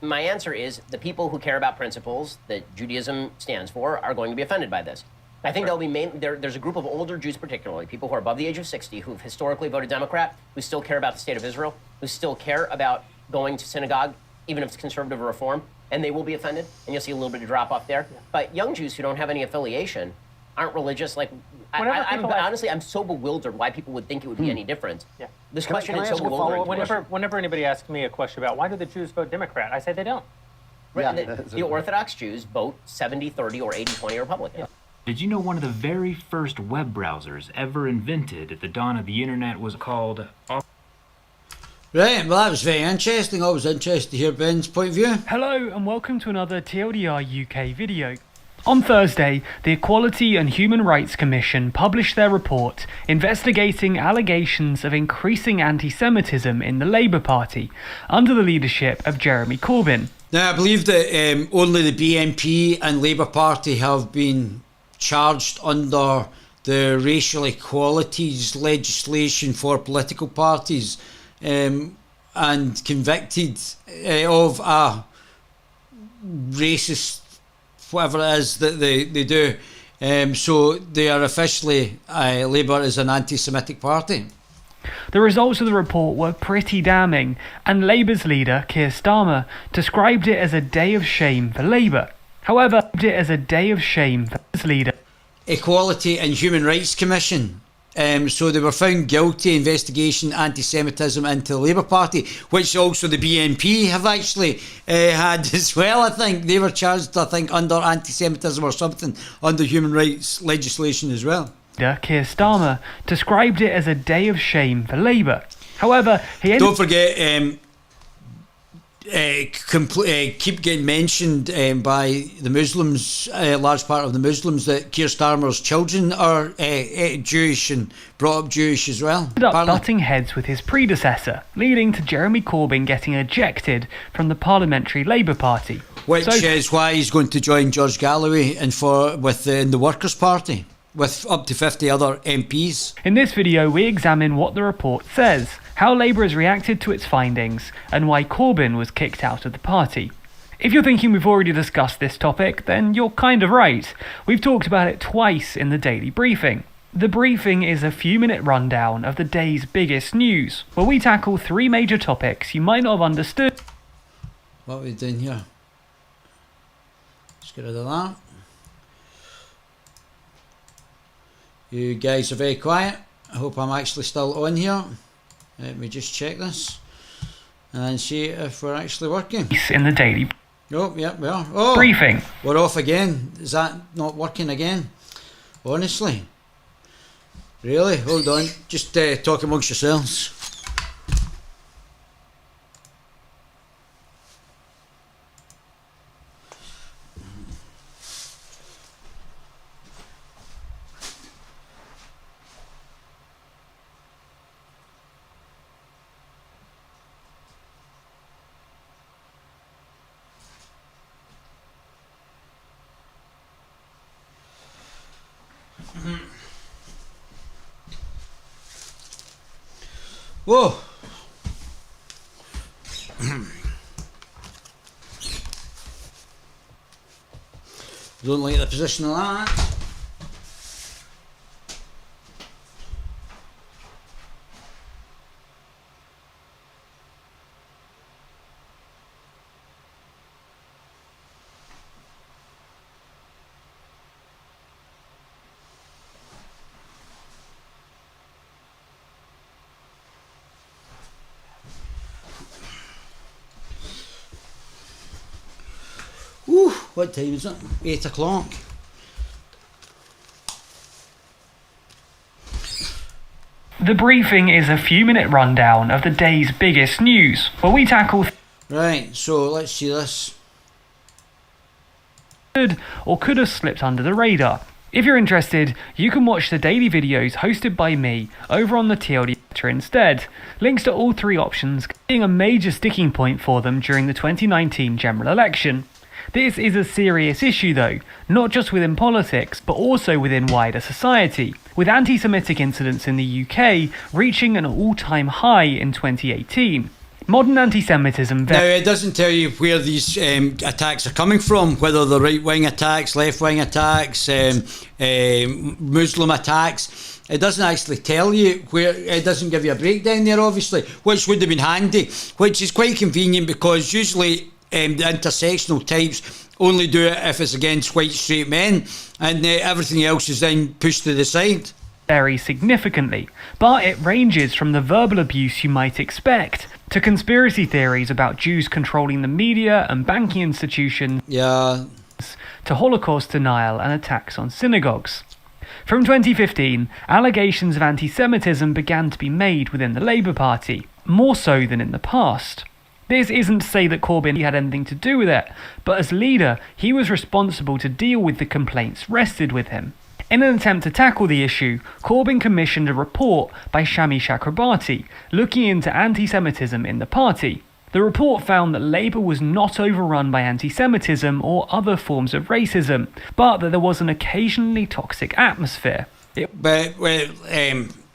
my answer is the people who care about principles that Judaism stands for are going to be offended by this. I think there'll be there's a group of older Jews, particularly people who are above the age of 60, who've historically voted Democrat, who still care about the state of Israel, who still care about going to synagogue, even if it's conservative or reform, and they will be offended, and you'll see a little bit of drop off there. Yeah. But young Jews who don't have any affiliation, aren't religious, like, honestly, I'm so bewildered why people would think it would be any different. Yeah. This question is so bewildering. Whenever anybody asks me a question about why do the Jews vote Democrat, I say they don't. Right, yeah. The Orthodox Jews vote 70-30 or 80-20 Republican. Yeah. Did you know one of the very first web browsers ever invented at the dawn of the internet was called... Right, well that was very interesting. Always interested to hear Ben's point of view. Hello and welcome to another TLDR UK video. On Thursday, the Equality and Human Rights Commission published their report investigating allegations of increasing anti-Semitism in the Labour Party under the leadership of Jeremy Corbyn. Now I believe that only the BNP and Labour Party have been charged under the racial equalities legislation for political parties and convicted of a racist whatever it is that they do. So they are officially, Labour is an anti-Semitic party. The results of the report were pretty damning, and Labour's leader, Keir Starmer, described it as a day of shame for Labour. However, it as a day of shame for his leader. Equality and Human Rights Commission. So they were found guilty of investigation anti-Semitism into the Labour Party, which also the BNP have actually had as well, I think. They were charged, I think, under anti-Semitism or something, under human rights legislation as well. Keir Starmer described it as a day of shame for Labour. However, he... Don't forget, keep getting mentioned by the Muslims, a large part of the Muslims, that Keir Starmer's children are Jewish and brought up Jewish as well. Ended up butting heads with his predecessor, leading to Jeremy Corbyn getting ejected from the Parliamentary Labour Party. Which is why he's going to join George Galloway in the Workers' Party, with up to 50 other MPs. In this video, we examine what the report says, how Labour has reacted to its findings, and why Corbyn was kicked out of the party. If you're thinking we've already discussed this topic, then you're kind of right. We've talked about it twice in the daily briefing. The briefing is a few-minute rundown of the day's biggest news, where we tackle 3 major topics you might not have understood. What are we doing here? Let's get rid of that. You guys are very quiet. I hope I'm actually still on here. Let me just check this and see if we're actually working. In the daily. Oh, yeah, we are. Oh, briefing. We're off again. Is that not working again? Honestly. Really? Hold on. Just talk amongst yourselves. Whoa! Don't like the position of that. Ooh, what time is it? 8 o'clock. The briefing is a few-minute rundown of the day's biggest news, where we tackle... Right, so let's see this. ...or could have slipped under the radar. If you're interested, you can watch the daily videos hosted by me over on the TLD instead. Links to all 3 options being a major sticking point for them during the 2019 general election. This is a serious issue though, not just within politics, but also within wider society, with anti-Semitic incidents in the UK reaching an all-time high in 2018. Modern anti-Semitism... Now, it doesn't tell you where these attacks are coming from, whether they're right-wing attacks, left-wing attacks, Muslim attacks. It doesn't actually tell you where, it doesn't give you a breakdown there, obviously, which would have been handy, which is quite convenient because usually the intersectional types only do it if it's against white straight men, and everything else is then pushed to the side. Very significantly, but it ranges from the verbal abuse you might expect to conspiracy theories about Jews controlling the media and banking institutions, to Holocaust denial and attacks on synagogues. From 2015, allegations of anti-Semitism began to be made within the Labour Party, more so than in the past. This isn't to say that Corbyn had anything to do with it, but as leader, he was responsible to deal with the complaints rested with him. In an attempt to tackle the issue, Corbyn commissioned a report by Shami Chakrabarti looking into anti-Semitism in the party. The report found that Labour was not overrun by anti-Semitism or other forms of racism, but that there was an occasionally toxic atmosphere.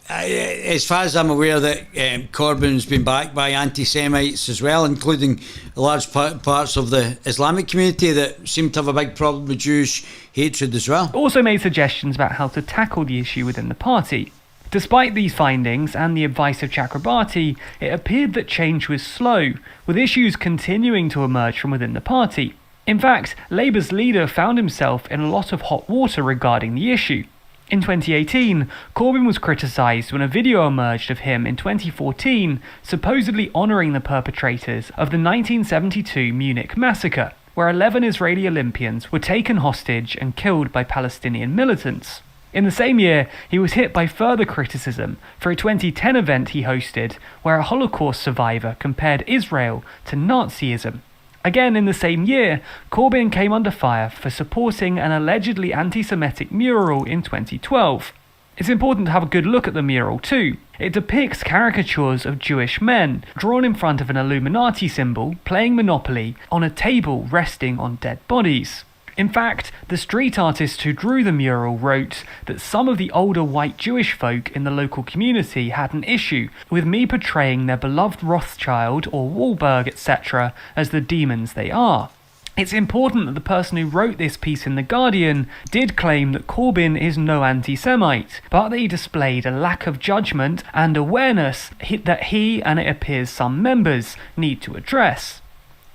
As far as I'm aware, that Corbyn's been backed by anti-Semites as well, including large parts of the Islamic community that seem to have a big problem with Jewish hatred as well. Also made suggestions about how to tackle the issue within the party. Despite these findings and the advice of Chakrabarti, it appeared that change was slow, with issues continuing to emerge from within the party. In fact, Labour's leader found himself in a lot of hot water regarding the issue. In 2018, Corbyn was criticised when a video emerged of him in 2014 supposedly honouring the perpetrators of the 1972 Munich massacre, where 11 Israeli Olympians were taken hostage and killed by Palestinian militants. In the same year, he was hit by further criticism for a 2010 event he hosted where a Holocaust survivor compared Israel to Nazism. Again in the same year, Corbyn came under fire for supporting an allegedly anti-Semitic mural in 2012. It's important to have a good look at the mural too. It depicts caricatures of Jewish men drawn in front of an Illuminati symbol playing Monopoly on a table resting on dead bodies. In fact, the street artist who drew the mural wrote that some of the older white Jewish folk in the local community had an issue with me portraying their beloved Rothschild or Wahlberg, etc. as the demons they are. It's important that the person who wrote this piece in The Guardian did claim that Corbyn is no anti-Semite, but that he displayed a lack of judgment and awareness that he, and it appears some members, need to address.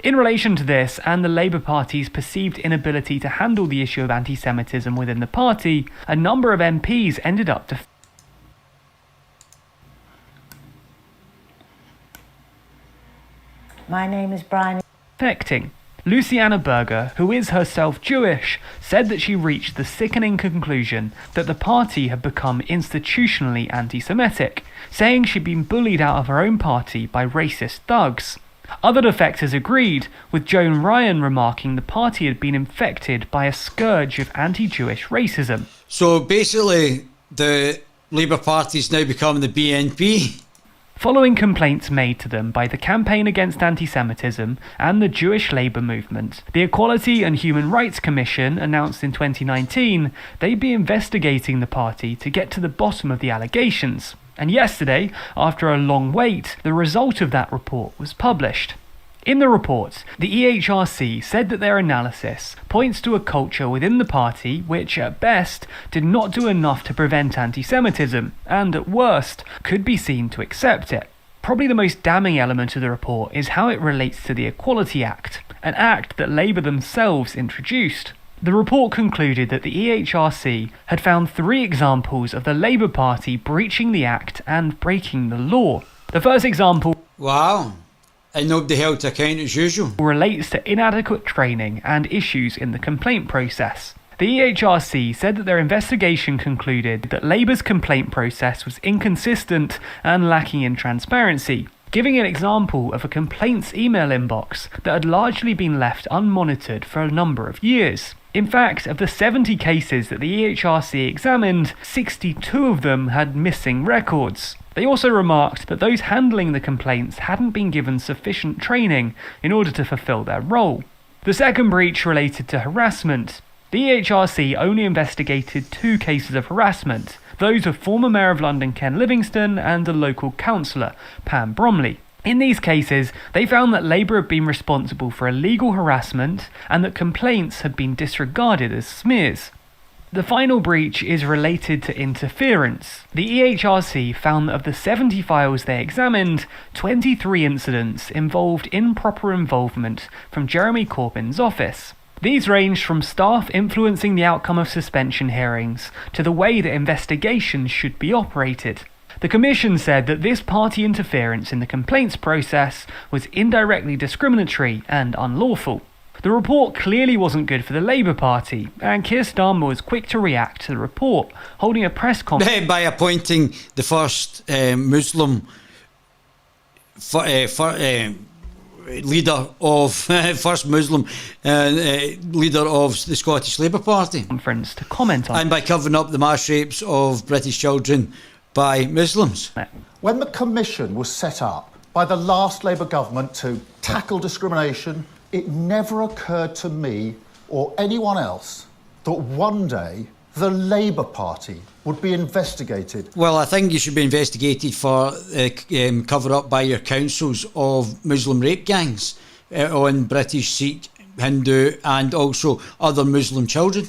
In relation to this and the Labour Party's perceived inability to handle the issue of anti-Semitism within the party, a number of MPs ended up My name is Brian. defecting. Luciana Berger, who is herself Jewish, said that she reached the sickening conclusion that the party had become institutionally anti-Semitic, saying she'd been bullied out of her own party by racist thugs. Other defectors agreed, with Joan Ryan remarking the party had been infected by a scourge of anti-Jewish racism. So basically, the Labour Party's now become the BNP. Following complaints made to them by the Campaign Against Anti-Semitism and the Jewish Labour Movement, the Equality and Human Rights Commission announced in 2019 they'd be investigating the party to get to the bottom of the allegations. And yesterday, after a long wait, the result of that report was published. In the report, the EHRC said that their analysis points to a culture within the party which, at best, did not do enough to prevent anti-Semitism, and at worst, could be seen to accept it. Probably the most damning element of the report is how it relates to the Equality Act, an act that Labour themselves introduced. The report concluded that the EHRC had found 3 examples of the Labour Party breaching the Act and breaking the law. The first example... Wow. And nobody held to account as usual. ...relates to inadequate training and issues in the complaint process. The EHRC said that their investigation concluded that Labour's complaint process was inconsistent and lacking in transparency, giving an example of a complaints email inbox that had largely been left unmonitored for a number of years. In fact, of the 70 cases that the EHRC examined, 62 of them had missing records. They also remarked that those handling the complaints hadn't been given sufficient training in order to fulfill their role. The second breach related to harassment. The EHRC only investigated 2 cases of harassment, those of former Mayor of London Ken Livingstone and a local councillor, Pam Bromley. In these cases, they found that Labour had been responsible for illegal harassment and that complaints had been disregarded as smears. The final breach is related to interference. The EHRC found that of the 70 files they examined, 23 incidents involved improper involvement from Jeremy Corbyn's office. These ranged from staff influencing the outcome of suspension hearings to the way that investigations should be operated. The Commission said that this party interference in the complaints process was indirectly discriminatory and unlawful. The report clearly wasn't good for the Labour Party, and Keir Starmer was quick to react to the report, holding a press conference by appointing the first Muslim leader of first Muslim leader of the Scottish Labour Party conference to comment on, and by covering up the mass rapes of British children by Muslims. When the Commission was set up by the last Labour government to tackle discrimination, it never occurred to me or anyone else that one day the Labour Party would be investigated. Well, I think you should be investigated for cover-up by your councils of Muslim rape gangs on British, Sikh, Hindu and also other Muslim children.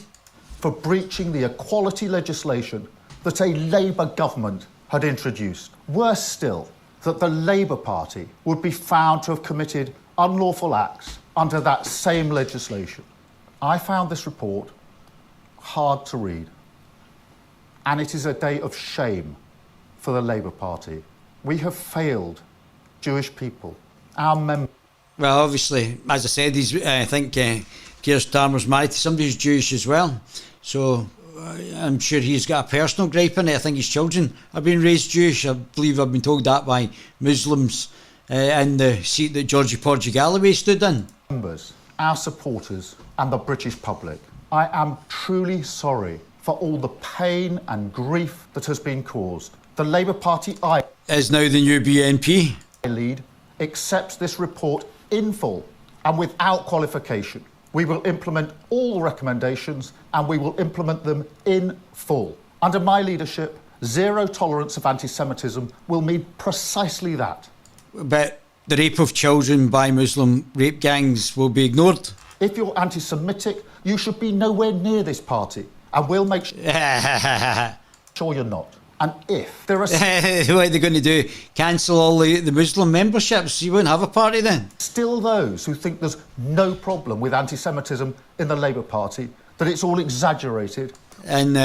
For breaching the equality legislation that a Labour government had introduced. Worse still, that the Labour Party would be found to have committed unlawful acts under that same legislation. I found this report hard to read, and it is a day of shame for the Labour Party. We have failed Jewish people, our members. Well, obviously, as I said, I think Keir Starmer's married to somebody who's Jewish as well. So I'm sure he's got a personal gripe in it. I think his children are being raised Jewish. I believe I've been told that by Muslims in the seat that Georgie Porgy Galloway stood in. Members, our supporters and the British public, I am truly sorry for all the pain and grief that has been caused. The Labour Party I is now the new BNP. lead accepts this report in full and without qualification. We will implement all recommendations and we will implement them in full. Under my leadership, zero tolerance of anti-Semitism will mean precisely that. But the rape of children by Muslim rape gangs will be ignored. If you're anti-Semitic, you should be nowhere near this party, and we'll make sure you're not. And if there are... What are they going to do? Cancel all the Muslim memberships? You won't have a party then? Still those who think there's no problem with anti-Semitism in the Labour Party, that it's all exaggerated. And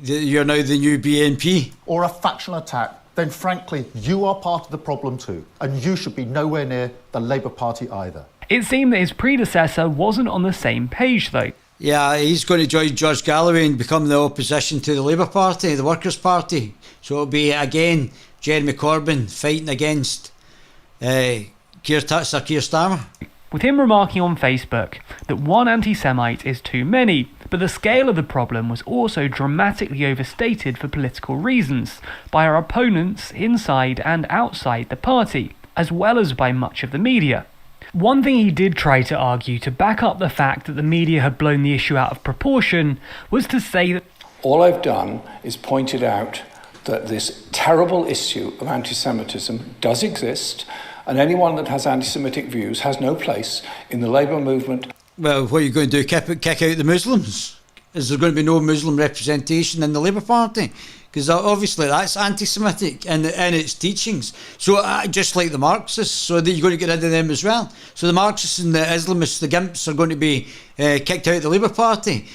you're now the new BNP? Or a factional attack, then frankly, you are part of the problem too, and you should be nowhere near the Labour Party either. It seemed that his predecessor wasn't on the same page though. Yeah, he's going to join George Galloway and become the opposition to the Labour Party, the Workers' Party. So it'll be, again, Jeremy Corbyn fighting against Keir Starmer. With him remarking on Facebook that one anti-Semite is too many, but the scale of the problem was also dramatically overstated for political reasons by our opponents inside and outside the party, as well as by much of the media. One thing he did try to argue to back up the fact that the media had blown the issue out of proportion was to say that all I've done is pointed out that this terrible issue of anti-Semitism does exist, and anyone that has anti-Semitic views has no place in the Labour movement. Well, what are you going to do? Kick out the Muslims? Is there going to be no Muslim representation in the Labour Party? Because obviously that's anti-Semitic in its teachings. So just like the Marxists, so that you're going to get rid of them as well. So the Marxists and the Islamists, the Gimps, are going to be kicked out of the Labour Party.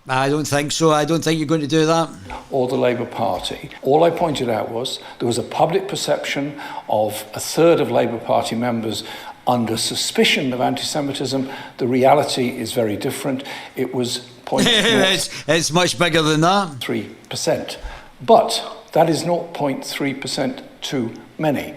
I don't think so. I don't think you're going to do that. Or the Labour Party. All I pointed out was there was a public perception of a third of Labour Party members under suspicion of anti-Semitism. The reality is very different. It was it's much bigger than that. 3%. But that is 0.3% too many.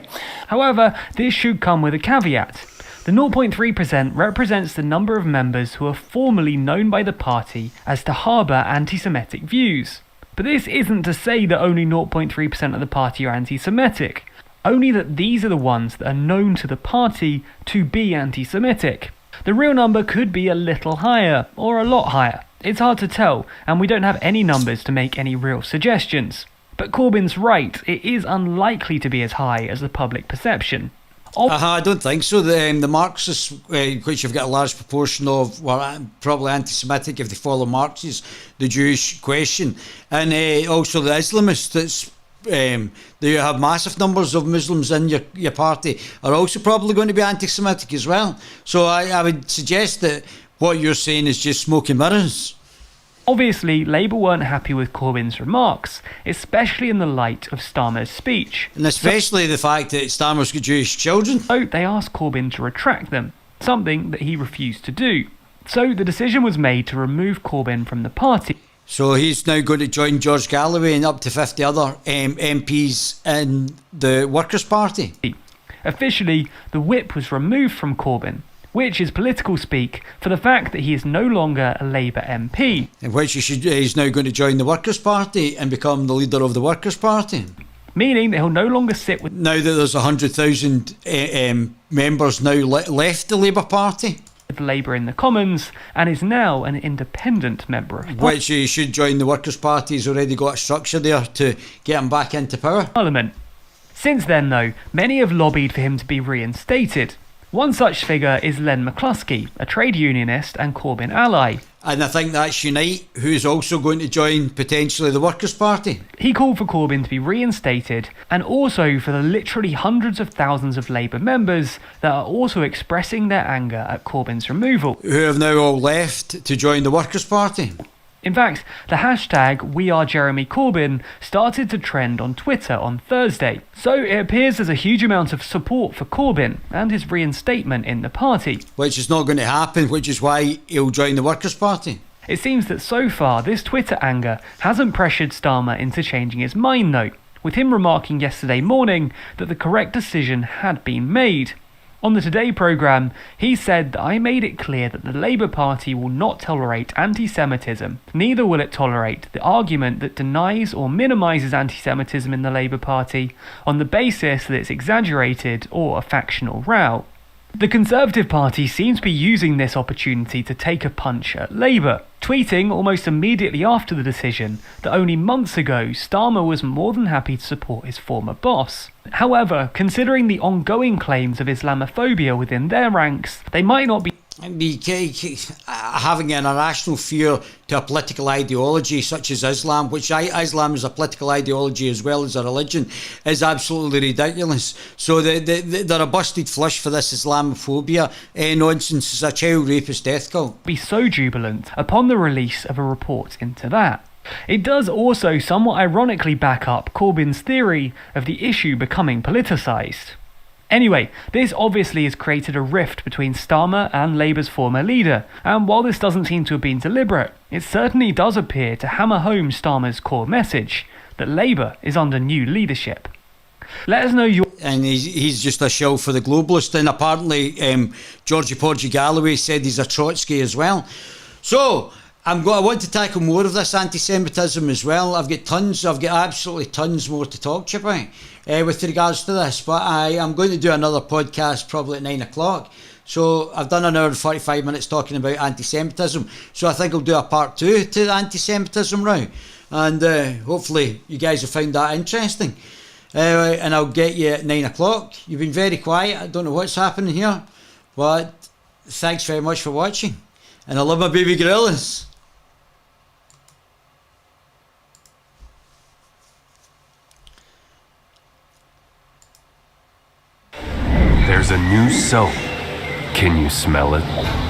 However, this should come with a caveat. The 0.3% represents the number of members who are formally known by the party as to harbour anti-Semitic views. But this isn't to say that only 0.3% of the party are anti-Semitic, only that these are the ones that are known to the party to be anti-Semitic. The real number could be a little higher, or a lot higher. It's hard to tell, and we don't have any numbers to make any real suggestions. But Corbyn's right, it is unlikely to be as high as the public perception. I don't think so. The Marxists, which have got a large proportion of, well, probably anti-Semitic if they follow Marx's, the Jewish question, and also the Islamists, that's you have massive numbers of Muslims in your party, are also probably going to be anti-Semitic as well. So I would suggest that what you're saying is just smoke and mirrors. Obviously, Labour weren't happy with Corbyn's remarks, especially in the light of Starmer's speech. And especially the fact that Starmer's got Jewish children. So they asked Corbyn to retract them, something that he refused to do. So the decision was made to remove Corbyn from the party. So he's now going to join George Galloway and up to 50 other MPs in the Workers' Party. Officially, the whip was removed from Corbyn, which is political speak for the fact that he is no longer a Labour MP. In which he's now going to join the Workers' Party and become the leader of the Workers' Party. Meaning that he'll no longer sit with... Now that there's 100,000 members now left the Labour Party. With Labour in the Commons, and is now an independent member of Which he should join the Workers' Party. He's already got a structure there to get him back into power. Parliament. Since then, though, many have lobbied for him to be reinstated. One such figure is Len McCluskey, a trade unionist and Corbyn ally. And I think that's Unite, who's also going to join potentially the Workers' Party. He called for Corbyn to be reinstated, and also for the literally hundreds of thousands of Labour members that are also expressing their anger at Corbyn's removal. Who have now all left to join the Workers' Party. In fact, the hashtag #WeAreJeremyCorbyn started to trend on Twitter on Thursday. So it appears there's a huge amount of support for Corbyn and his reinstatement in the party. Which is not going to happen, which is why he'll join the Workers' Party. It seems that so far this Twitter anger hasn't pressured Starmer into changing his mind though, with him remarking yesterday morning that the correct decision had been made. On the Today programme, he said that I made it clear that the Labour Party will not tolerate anti-Semitism. Neither will it tolerate the argument that denies or minimises anti-Semitism in the Labour Party on the basis that it's exaggerated or a factional row. The Conservative Party seems to be using this opportunity to take a punch at Labour, tweeting almost immediately after the decision that only months ago Starmer was more than happy to support his former boss. However, considering the ongoing claims of Islamophobia within their ranks, they might not be having an irrational fear to a political ideology such as Islam, which Islam is a political ideology as well as a religion, is absolutely ridiculous. So they're a busted flush for this Islamophobia nonsense. It's a child rapist death cult. Be so jubilant upon the release of a report into that. It does also somewhat ironically back up Corbyn's theory of the issue becoming politicised. Anyway, this obviously has created a rift between Starmer and Labour's former leader, and while this doesn't seem to have been deliberate, it certainly does appear to hammer home Starmer's core message, that Labour is under new leadership. Let us know your... And he's just a shell for the globalists, and apparently Georgie Porgy Galloway said he's a Trotsky as well. So, I want to tackle more of this anti-Semitism as well. I've got absolutely tons more to talk to you about with regards to this, but I am going to do another podcast probably at 9 o'clock. So I've done an hour and 45 minutes talking about anti-Semitism, so I think I'll do a part 2 to the anti-Semitism row, and hopefully you guys have found that interesting. And I'll get you at 9 o'clock. You've been very quiet, I don't know what's happening here, but thanks very much for watching, and I love my baby gorillas. There's a new soap. Can you smell it?